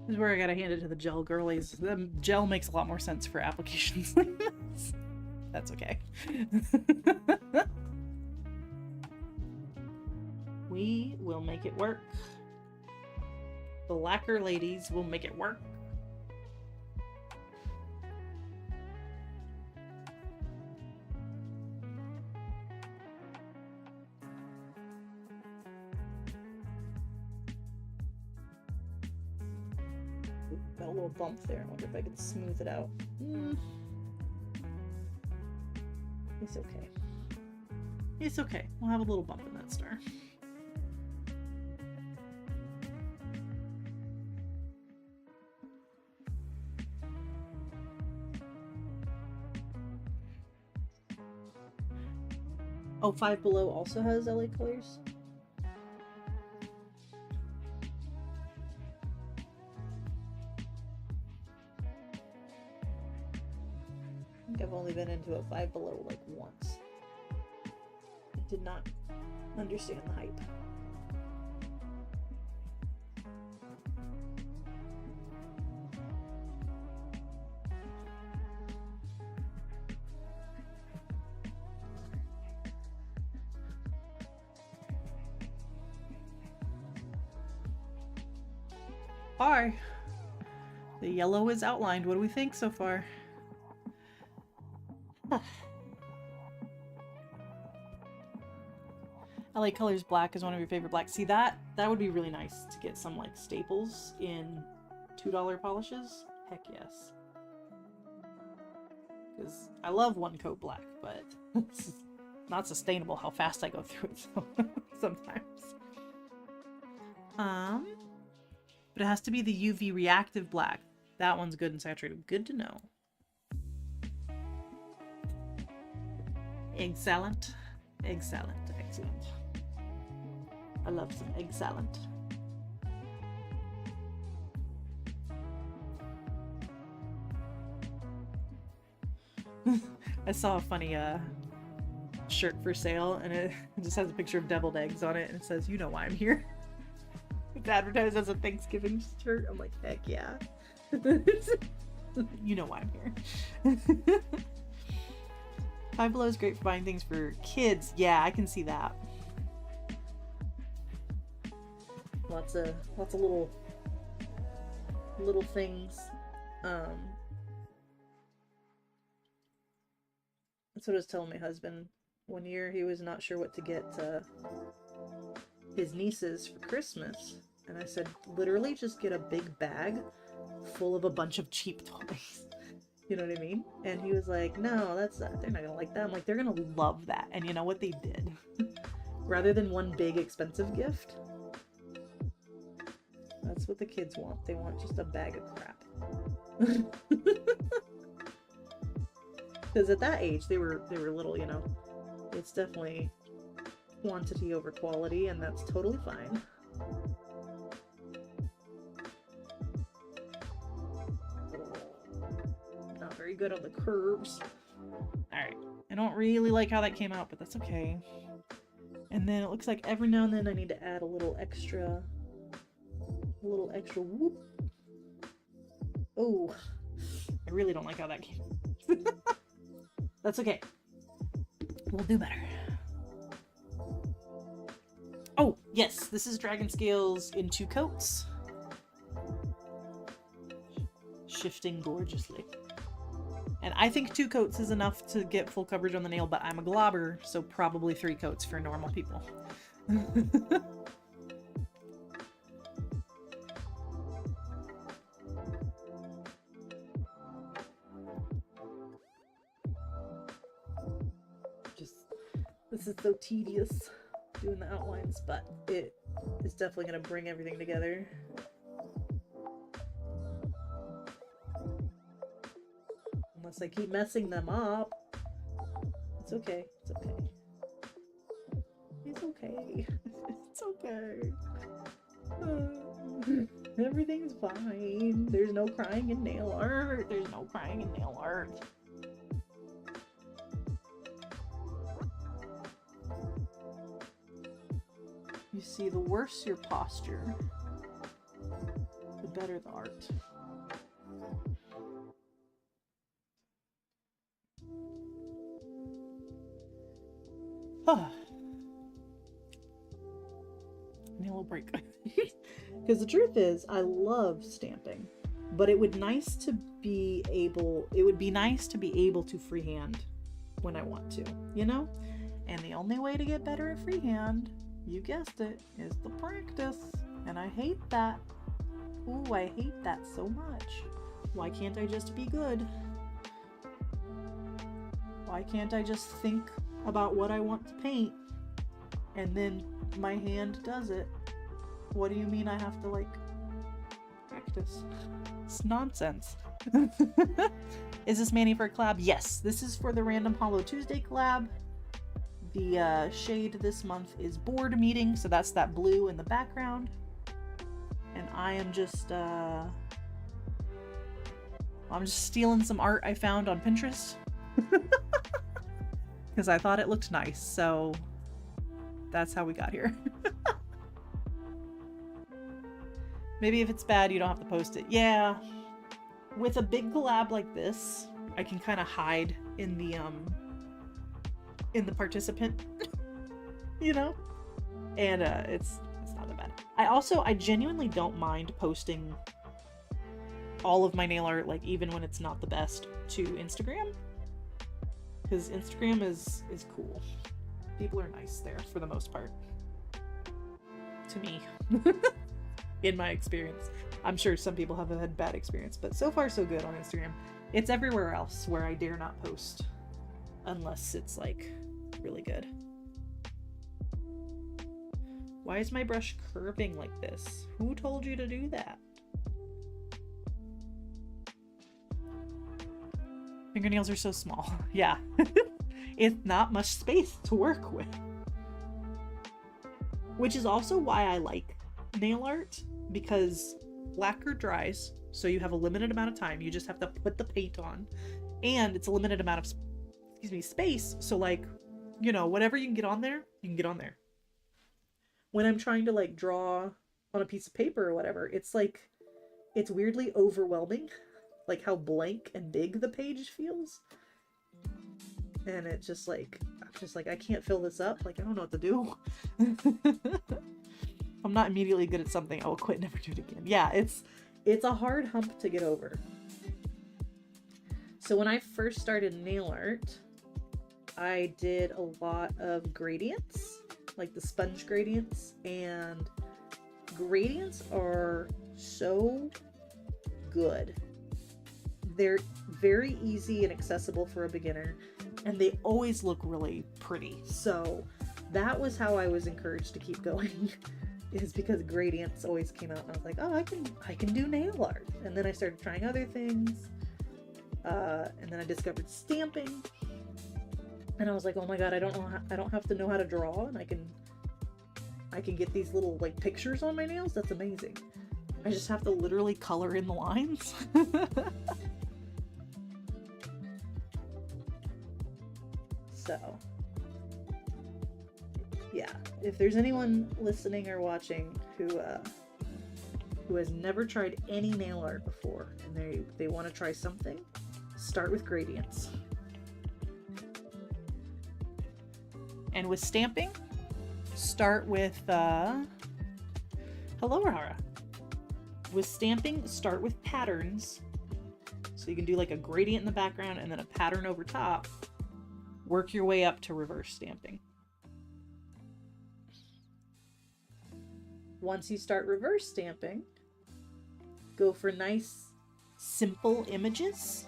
This is where I gotta hand it to the gel girlies. The gel makes a lot more sense for applications like this. That's okay. We will make it work. The lacquer ladies will make it work. Got a little bump there. I wonder if I can smooth it out. It's okay. It's okay. We'll have a little bump in that star. Oh, Five Below also has LA Colors? I think I've only been into a Five Below like once. I did not understand the hype. Are. The yellow is outlined. What do we think so far? LA Colors black is one of your favorite blacks. See, that would be really nice to get some like staples in $2 polishes. Heck yes. Because I love one coat black, but it's not sustainable how fast I go through it sometimes. But it has to be the UV reactive black. That one's good and saturated. Good to know. Excellent. Excellent. Excellent. I love some excellent. I saw a funny shirt for sale, and it just has a picture of deviled eggs on it, and it says, "You know why I'm here." It's advertised as a Thanksgiving shirt. I'm like, heck yeah. You know why I'm here. Five Below is great for buying things for kids. Yeah, I can see that. Lots of little things. That's what I was telling my husband. One year he was not sure what to get his nieces for Christmas. And I said, literally just get a big bag full of a bunch of cheap toys. You know what I mean? And he was like, no, they're not gonna like that. I'm like, they're gonna love that. And you know what they did? Rather than one big expensive gift, that's what the kids want. They want just a bag of crap. Because at that age, they were little, you know. It's definitely quantity over quality, and that's totally fine. Not very good on the curves. Alright. I don't really like how that came out, but that's okay. And then it looks like every now and then I need to add a little extra whoop. Oh, I really don't like how that came out. That's okay. We'll do better. Oh, yes, this is Dragon Scales in 2 coats. Shifting gorgeously. And I think 2 coats is enough to get full coverage on the nail, but I'm a globber, so probably 3 coats for normal people. This is so tedious doing the outlines, but it is definitely going to bring everything together. Unless I keep messing them up. It's okay. It's okay. It's okay. It's okay. Everything's fine. There's no crying in nail art. There's no crying in nail art. You see, the worse your posture, the better the art. Need a little break. Because the truth is, I love stamping, but it would be nice to be able to freehand when I want to, you know? And the only way to get better at freehand, you guessed it, is the practice. And I hate that. Ooh, I hate that so much. Why can't I just be good? Why can't I just think about what I want to paint and then my hand does it? What do you mean I have to, like, practice? It's nonsense. Is this Manny for a collab? Yes, this is for the Random Hollow Tuesday collab. The shade this month is Board Meeting, so that's that blue in the background. And I am just, I'm just stealing some art I found on Pinterest. Because I thought it looked nice, so that's how we got here. Maybe if it's bad, you don't have to post it. Yeah. With a big collab like this, I can kind of hide in the participant, you know? And it's not that bad. I genuinely don't mind posting all of my nail art, like even when it's not the best, to Instagram. Because Instagram is cool. People are nice there for the most part. To me. In my experience. I'm sure some people have had bad experience, but so far so good on Instagram. It's everywhere else where I dare not post. Unless it's like really good. Why is my brush curving like this? Who told you to do that? Fingernails are so small. Yeah. It's not much space to work with. Which is also why I like nail art, because lacquer dries, so you have a limited amount of time. You just have to put the paint on, and it's a limited amount of space, so like, you know, whatever you can get on there, you can get on there. When I'm trying to like draw on a piece of paper or whatever, it's like, it's weirdly overwhelming, like how blank and big the page feels. And it's just like, I can't fill this up. Like, I don't know what to do. I'm not immediately good at something, I will quit, never do it again. Yeah, it's a hard hump to get over. So when I first started nail art, I did a lot of gradients, like the sponge gradients, and gradients are so good. They're very easy and accessible for a beginner, and they always look really pretty. So that was how I was encouraged to keep going. Is because gradients always came out, and I was like, oh, I can do nail art. And then I started trying other things, and then I discovered stamping, and I was like, oh my god, I don't have to know how to draw, and I can get these little like pictures on my nails. That's amazing. I just have to literally color in the lines. So yeah, if there's anyone listening or watching who has never tried any nail art before, and they want to try something, start with gradients. And with stamping, start with hello, Rahara. With stamping, start with patterns. So you can do like a gradient in the background and then a pattern over top. Work your way up to reverse stamping. Once you start reverse stamping, go for nice, simple images.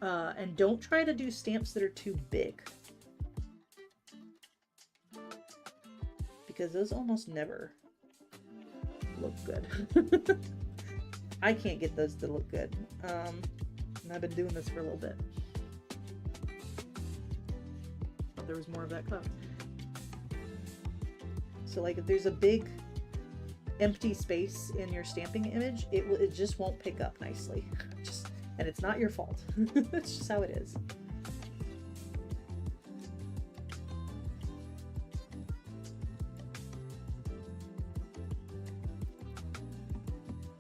And don't try to do stamps that are too big, because those almost never look good. I can't get those to look good. And I've been doing this for a little bit. There was more of that cup. So like if there's a big empty space in your stamping image, it just won't pick up nicely. And it's not your fault. It's just how it is.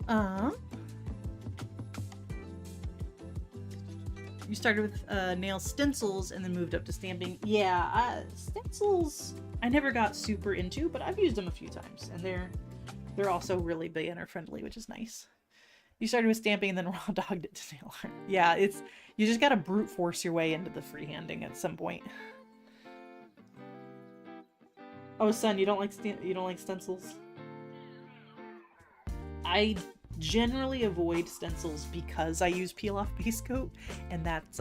Um, you started with nail stencils and then moved up to stamping. Yeah, stencils I never got super into, but I've used them a few times, and they're also really beginner friendly, which is nice. You started with stamping and then raw dogged it to nail art. Yeah, you just gotta brute force your way into the freehanding at some point. Oh, son, you don't like stencils? I generally avoid stencils because I use peel off base coat, and that's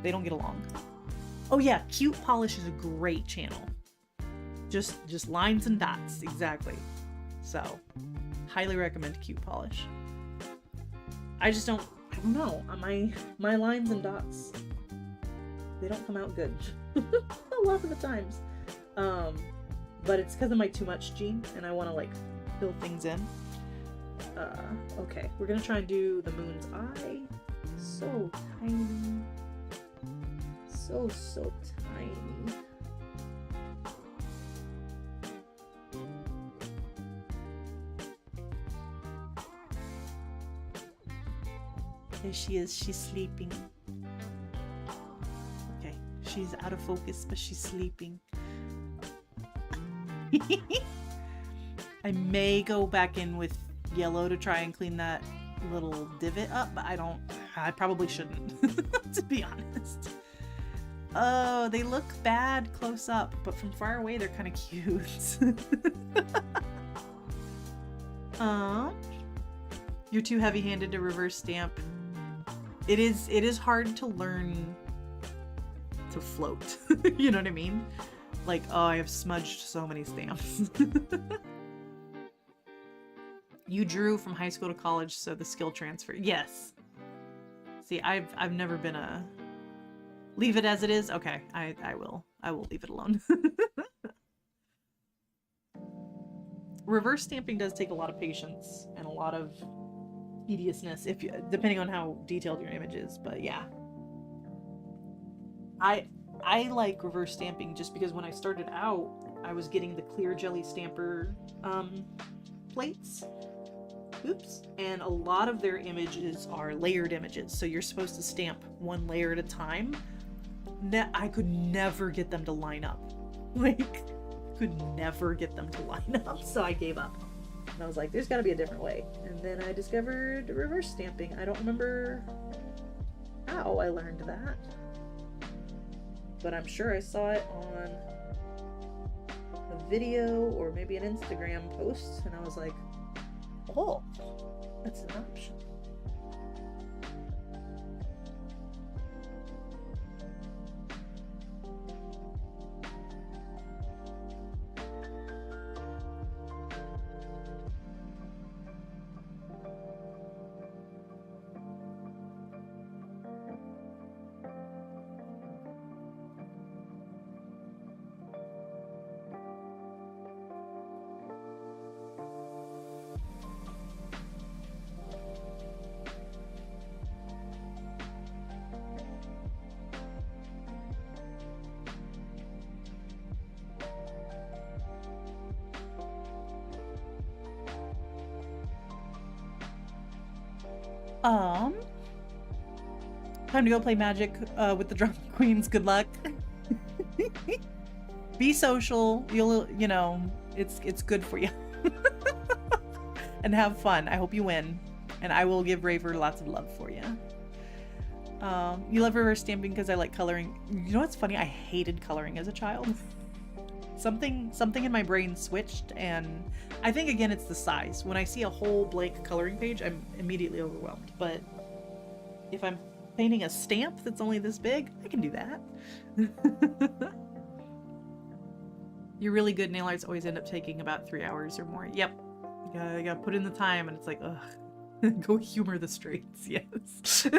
they don't get along. Oh yeah, Cute Polish is a great channel. Just lines and dots, exactly. So, highly recommend Cute Polish. I don't know. My lines and dots, they don't come out good a lot of the times. But it's because of my too much gene, and I want to like fill things in. Okay, we're gonna try and do the moon's eye. So tiny. So tiny. There she is, she's sleeping. Okay, she's out of focus, but she's sleeping. I may go back in with yellow to try and clean that little divot up, but I probably shouldn't, to be honest. Oh, they look bad close up, but from far away they're kind of cute. You're too heavy-handed to reverse stamp. It is hard to learn to float. You know what I mean? Like, oh, I have smudged so many stamps. You drew from high school to college, so the skill transfer. Yes. See, I've never been a leave it as it is. Okay, I will leave it alone. Reverse stamping does take a lot of patience and a lot of tediousness depending on how detailed your image is, but yeah. I like reverse stamping just because when I started out, I was getting the clear jelly stamper plates. Oops. And a lot of their images are layered images, so you're supposed to stamp one layer at a time. I could never get them to line up. Like, could never get them to line up, so I gave up. And I was like, there's gotta be a different way. And then I discovered reverse stamping. I don't remember how I learned that, but I'm sure I saw it on a video or maybe an Instagram post, and I was like, oh, that's an option. Time to go play Magic with the Drama Queens. Good luck. Be social. You know, it's good for you. And have fun. I hope you win. And I will give Raver lots of love for you. You love reverse stamping because I like coloring. You know what's funny? I hated coloring as a child. Something in my brain switched, and I think again it's the size. When I see a whole blank coloring page, I'm immediately overwhelmed. But if I'm painting a stamp that's only this big, I can do that. Your really good nail arts always end up taking about 3 hours or more. Yep. You gotta put in the time, and it's like, ugh. Go humor the straights, yes.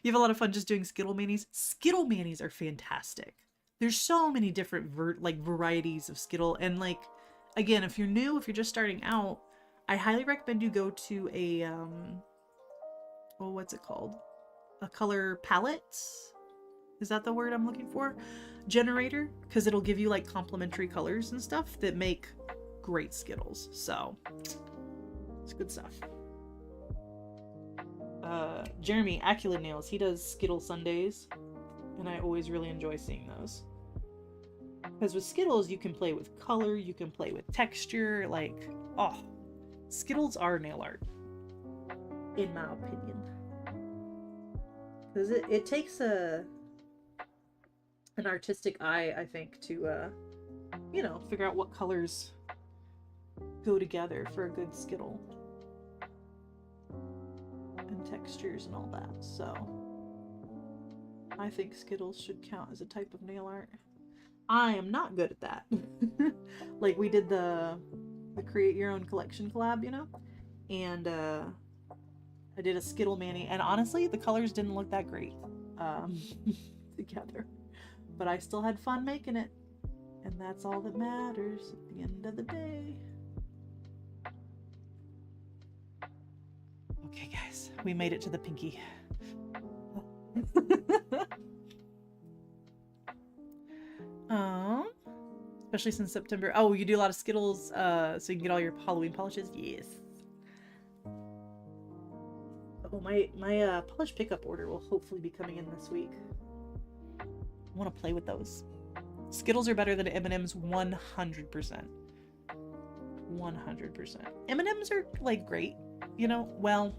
You have a lot of fun just doing Skittle Manis. Skittle Manis are fantastic. There's so many different varieties of Skittle, and like, again, if you're new, if you're just starting out, I highly recommend you go to a what's it called? A color palette. Is that the word I'm looking for? Generator, because it'll give you like complementary colors and stuff that make great Skittles. So it's good stuff. Jeremy Aculin Nails, he does Skittle Sundays, and I always really enjoy seeing those. Because with Skittles, you can play with color, you can play with texture, like, oh, Skittles are nail art, in my opinion. Because it takes an artistic eye, I think, to, you know, figure out what colors go together for a good Skittle. And textures and all that, so I think Skittles should count as a type of nail art. I am not good at that. Like, we did the create your own collection collab, you know, and I did a Skittle Mani, and honestly the colors didn't look that great together, but I still had fun making it, and that's all that matters at the end of the day. Okay guys, we made it to the pinky. Especially since September. Oh, you do a lot of Skittles, so you can get all your Halloween polishes? Yes. Oh, my polish pickup order will hopefully be coming in this week. I want to play with those. Skittles are better than M&M's 100%. 100%. M&M's are, like, great. You know, well,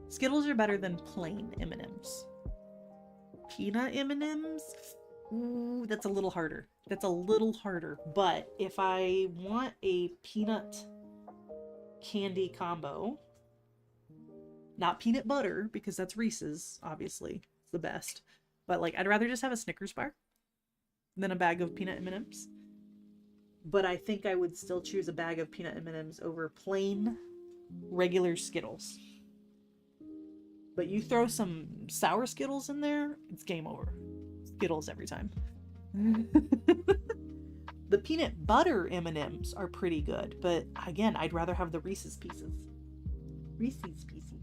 Skittles are better than plain M&M's. Peanut M&M's? Ooh, that's a little harder. That's a little harder. But if I want a peanut candy combo, not peanut butter, because that's Reese's, obviously. It's the best. But, like, I'd rather just have a Snickers bar than a bag of peanut M&M's. But I think I would still choose a bag of peanut M&M's over plain, regular Skittles. But you throw some sour Skittles in there, it's game over. Skittles every time. The peanut butter M&Ms are pretty good, but again, I'd rather have the Reese's Pieces. Reese's Pieces.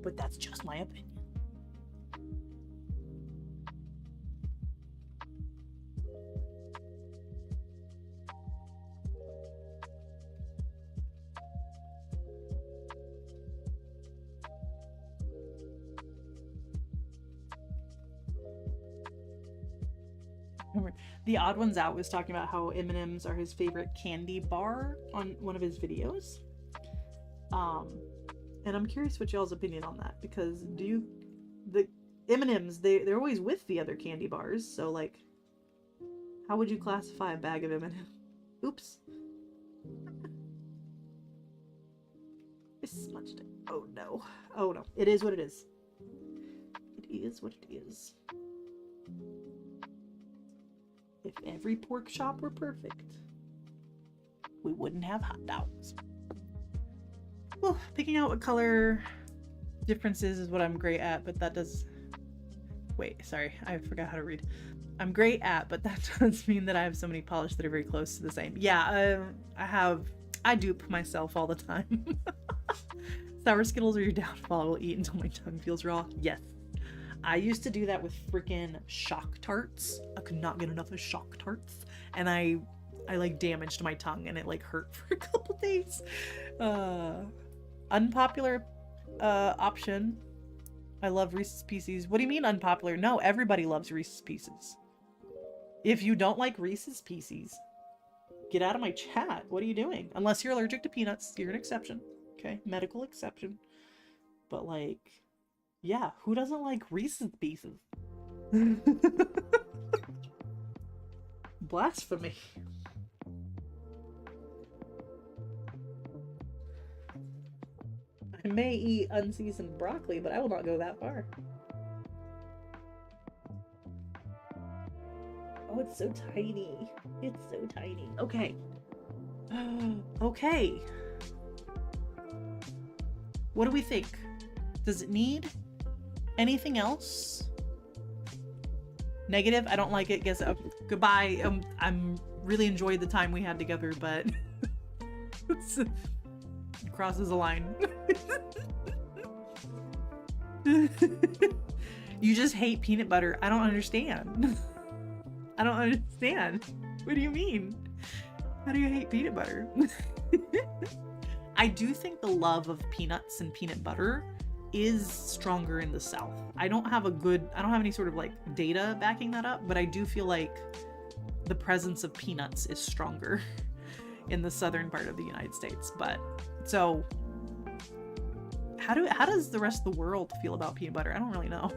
But that's just my opinion. The Odd Ones Out was talking about how M&M's are his favorite candy bar on one of his videos. And I'm curious what y'all's opinion on that, because the M&M's, they're always with the other candy bars, so like, how would you classify a bag of M&M's? Oops. I smudged it. Oh no. Oh no. It is what it is. It is what it is. If every pork chop were perfect, we wouldn't have hot dogs. Well, picking out what color differences is what I'm great at, but that does... Wait, sorry, I forgot how to read. I'm great at, but that does mean that I have so many polish that are very close to the same. Yeah, I dupe myself all the time. Sour Skittles are your downfall. I will eat until my tongue feels raw. Yes. I used to do that with freaking Shock Tarts. I could not get enough of Shock Tarts, and I like damaged my tongue, and it like hurt for a couple days. Unpopular option. I love Reese's Pieces. What do you mean unpopular? No, everybody loves Reese's Pieces. If you don't like Reese's Pieces, get out of my chat. What are you doing? Unless you're allergic to peanuts, you're an exception. Okay, medical exception. But like, yeah, who doesn't like Reese's Pieces? Blasphemy. I may eat unseasoned broccoli, but I will not go that far. Oh, it's so tiny. It's so tiny. Okay. Okay. What do we think? Does it need anything else? Negative? I don't like it. Guess goodbye. I'm really enjoyed the time we had together, but Crosses a line. You just hate peanut butter. I don't understand. I don't understand. What do you mean? How do you hate peanut butter? I do think the love of peanuts and peanut butter is stronger in the South. I don't have any sort of like data backing that up, but I do feel like the presence of peanuts is stronger in the southern part of the United States. But so how does the rest of the world feel about peanut butter? I don't really know.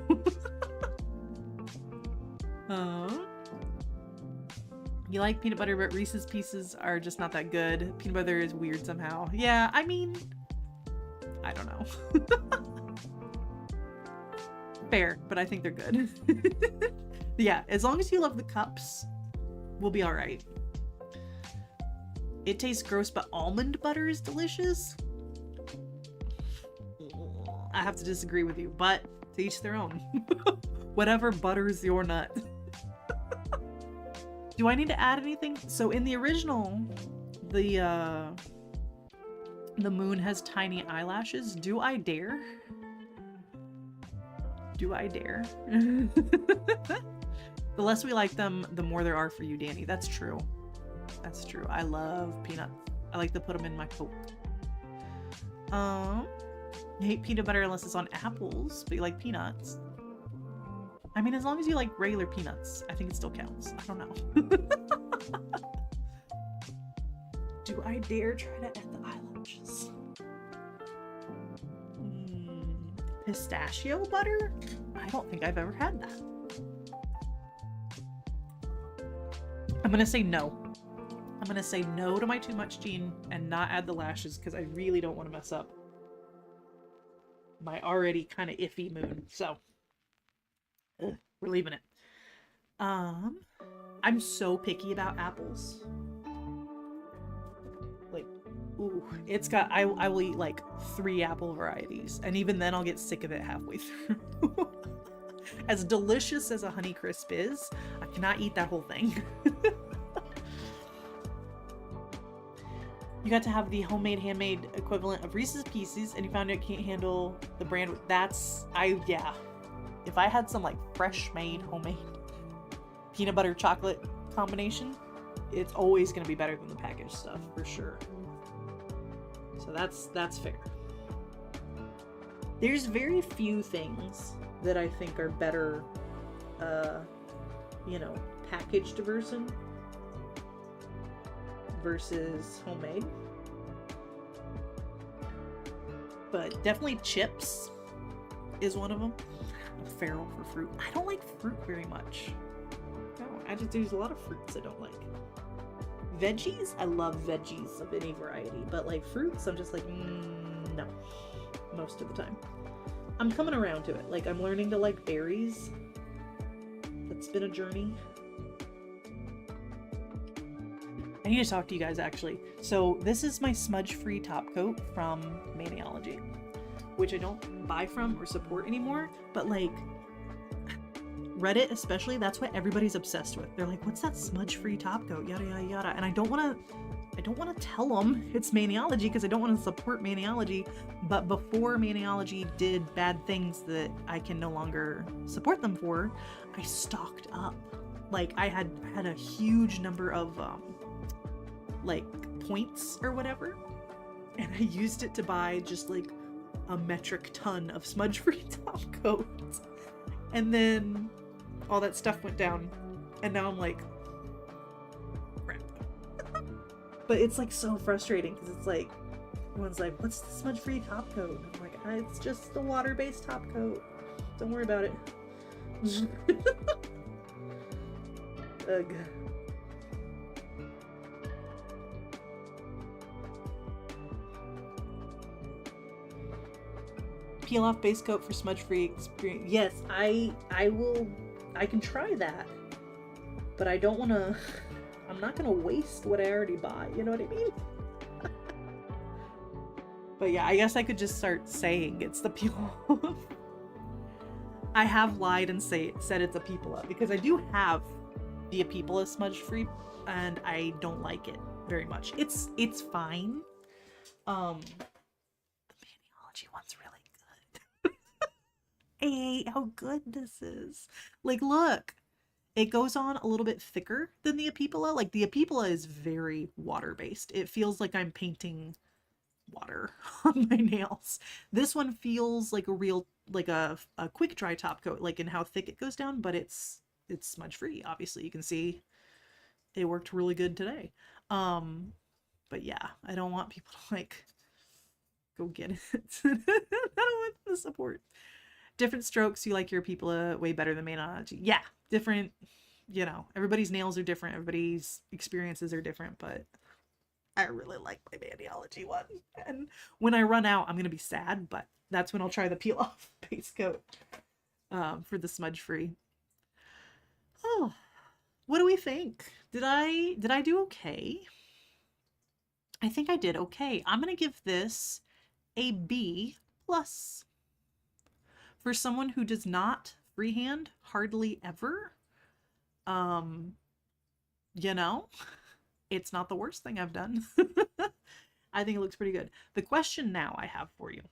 You like peanut butter, but Reese's Pieces are just not that good. Peanut butter is weird somehow. Yeah, I mean, I don't know. Fair, but I think they're good. Yeah, as long as you love the cups, we'll be all right. It tastes gross, but almond butter is delicious. I have to disagree with you, but to each their own. Whatever butters your nut. Do I need to add anything? So in the original, the moon has tiny eyelashes. Do I dare? Do I dare? The less we like them, the more there are for you, Danny. That's true. That's true. I love peanuts. I like to put them in my Coke. I hate peanut butter unless it's on apples, but you like peanuts. I mean, as long as you like regular peanuts, I think it still counts. I don't know. Do I dare try to add the eyelashes? Pistachio butter? I don't think I've ever had that. I'm gonna say no. I'm gonna say no to my too much gene and not add the lashes because I really don't want to mess up my already kind of iffy moon. So we're leaving it. I'm so picky about apples. Like, ooh, it's got, I will eat like 3 apple varieties, and even then I'll get sick of it halfway through. As delicious as a Honeycrisp is, I cannot eat that whole thing. You got to have the handmade equivalent of Reese's Pieces, and you found it can't handle the brand. Yeah. If I had some like fresh made homemade peanut butter chocolate combination, it's always going to be better than the packaged stuff for sure. So that's fair. There's very few things that I think are better, packaged versus homemade. But definitely chips is one of them. I'm feral for fruit. I don't like fruit very much. There's a lot of fruits I don't like. Veggies, I love veggies of any variety, but like fruits, I'm just like, no, most of the time. I'm coming around to it. Like, I'm learning to like berries. It's been a journey. I need to talk to you guys actually. So this is my smudge-free top coat from Maniology, which I don't buy from or support anymore, but like Reddit especially, that's what everybody's obsessed with. They're like, what's that smudge-free top coat? Yada yada yada. And I don't want to tell them it's Maniology because I don't want to support Maniology. But before Maniology did bad things that I can no longer support them for, I stocked up. Like I had a huge number of like points or whatever, and I used it to buy just like a metric ton of smudge-free top coats. And then all that stuff went down, and now I'm like, crap. But it's like so frustrating because it's like, everyone's like, what's the smudge-free top coat? And I'm like, it's just the water-based top coat. Don't worry about it. Ugh. Peel off base coat for smudge-free experience. Yes, I can try that, but I don't want to. I'm not gonna waste what I already bought. You know what I mean? But yeah, I guess I could just start saying it's the peel off. I have lied and said it's a people up because I do have the Apipola smudge-free, and I don't like it very much. It's fine, The Maniology one's really good. Hey, how good this is. Like, look, it goes on a little bit thicker than the Apipala. Like, the Apipala is very water-based. It feels like I'm painting water on my nails. This one feels like a real, like a quick dry top coat, like in how thick it goes down, but it's smudge free. Obviously, you can see it worked really good today. But yeah, I don't want people to like go get it. I don't want the support. Different strokes. You like your people way better than Maniology. Yeah, different. You know, everybody's nails are different. Everybody's experiences are different, but I really like my Maniology one. And when I run out, I'm gonna be sad, but that's when I'll try the peel off base coat for the smudge free. Oh, what do we think? Did I do okay? I think I did okay. I'm gonna give this a B plus. For someone who does not freehand hardly ever, you know, it's not the worst thing I've done. I think it looks pretty good. The question now I have for you,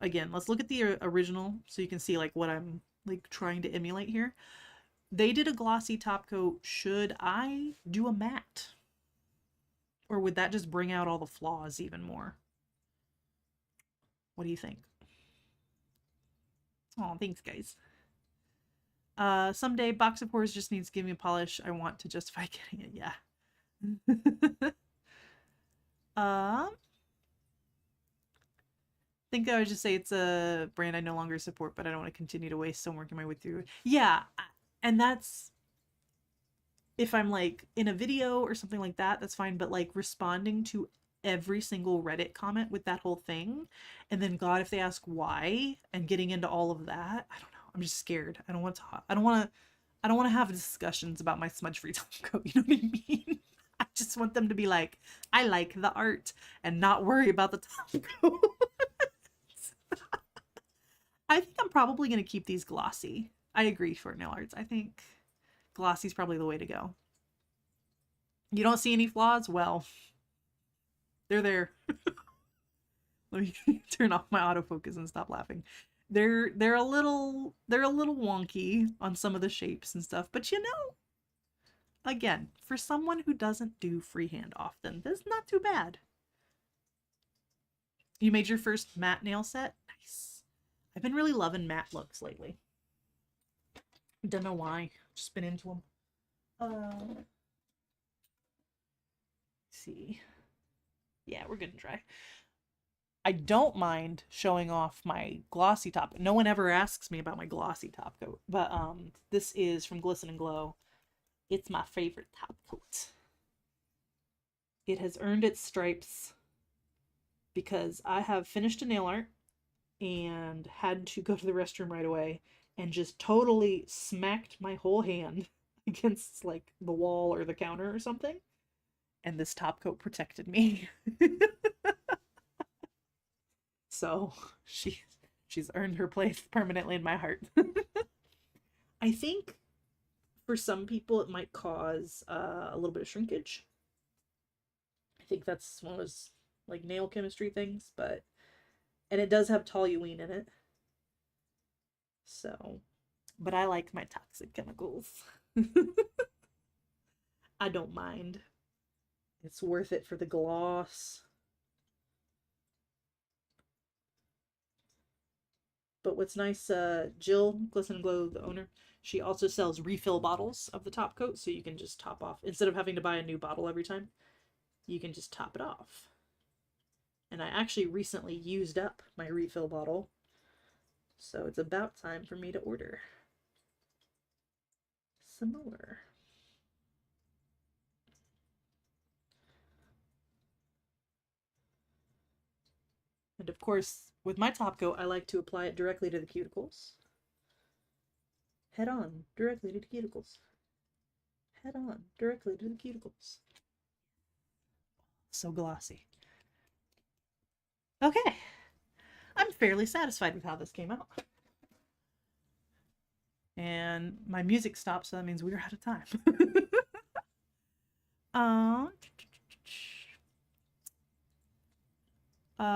again, let's look at the original so you can see like what I'm like trying to emulate here. They did a glossy top coat. Should I do a matte? Or would that just bring out all the flaws even more? What do you think? Oh, thanks, guys. Someday Box of Horrors just needs to give me a polish. I want to justify getting it. Yeah. Think I would just say it's a brand I no longer support, but I don't want to continue to waste some working my way through. Yeah, and that's if I'm like in a video or something like that, that's fine. But like responding to every single Reddit comment with that whole thing, and then God, if they ask why, and getting into all of that, I don't know. I'm just scared. I don't want to talk. I don't want to have discussions about my smudge-free top coat. You know what I mean? I just want them to be like, I like the art and not worry about the top coat. I think I'm probably going to keep these glossy. I agree, short nail arts. I think glossy is probably the way to go. You don't see any flaws? Well, they're there. Let me turn off my autofocus and stop laughing. They're a little wonky on some of the shapes and stuff, but you know, again, for someone who doesn't do freehand often, this is not too bad. You made your first matte nail set? Nice. I've been really loving matte looks lately. Don't know why. Just been into them. Let's see. Yeah, we're good and dry. I don't mind showing off my glossy top. No one ever asks me about my glossy top coat, but this is from Glisten and Glow. It's my favorite top coat. It has earned its stripes because I have finished a nail art and had to go to the restroom right away and just totally smacked my whole hand against like the wall or the counter or something. And this top coat protected me. So she's earned her place permanently in my heart. I think for some people it might cause a little bit of shrinkage. I think that's one of those like nail chemistry things, and it does have toluene in it. So, but I like my toxic chemicals. I don't mind. It's worth it for the gloss. But what's nice, Jill, Glisten and Glow, the owner, she also sells refill bottles of the top coat, so you can just top off. Instead of having to buy a new bottle every time, you can just top it off. And I actually recently used up my refill bottle, so it's about time for me to order some more. And of course, with my top coat, I like to apply it directly to the cuticles. Head on, directly to the cuticles. Head on, directly to the cuticles. So glossy. Okay. I'm fairly satisfied with how this came out. And my music stopped, so that means we're out of time.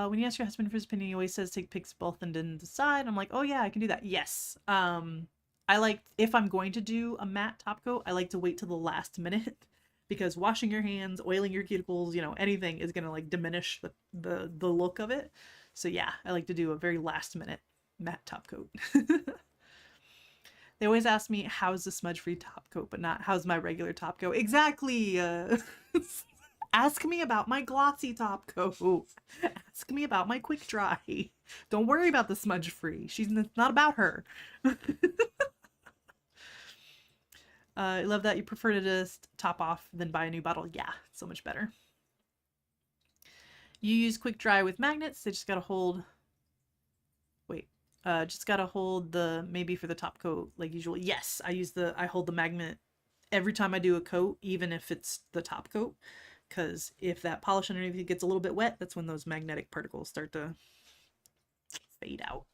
When you ask your husband for his opinion, he always says take pics of both and then decide. I'm like, oh yeah, I can do that. Yes. I like, if I'm going to do a matte top coat, I like to wait till the last minute because washing your hands, oiling your cuticles, you know, anything is gonna like diminish the look of it. So yeah, I like to do a very last minute matte top coat. They always ask me, how's the smudge-free top coat, but not how's my regular top coat. Exactly. Ask me about my glossy top coat. Ask me about my quick dry. Don't worry about the smudge-free. It's not about her. I love that you prefer to just top off than buy a new bottle. Yeah, so much better. You use quick dry with magnets. They just gotta hold. Wait, just gotta hold the, maybe for the top coat like usual. Yes, I hold the magnet every time I do a coat, even if it's the top coat, because if that polish underneath gets a little bit wet, that's when those magnetic particles start to fade out.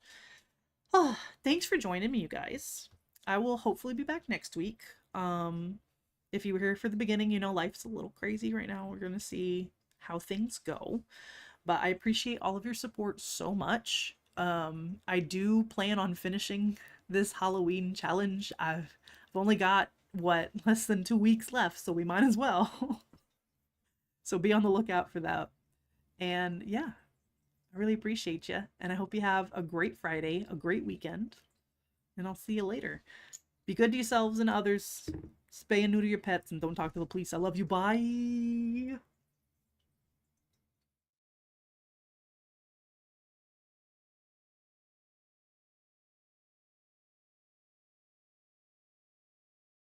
Oh, thanks for joining me, you guys. I will hopefully be back next week. If you were here for the beginning, you know life's a little crazy right now. We're gonna see how things go, but I appreciate all of your support so much. I do plan on finishing this Halloween challenge. I've only got less than 2 weeks left, so we might as well. So be on the lookout for that. And yeah, I really appreciate you, and I hope you have a great Friday, a great weekend, and I'll see you later. Be good to yourselves and others. Spay and neuter your pets, and don't talk to the police. I love you. Bye.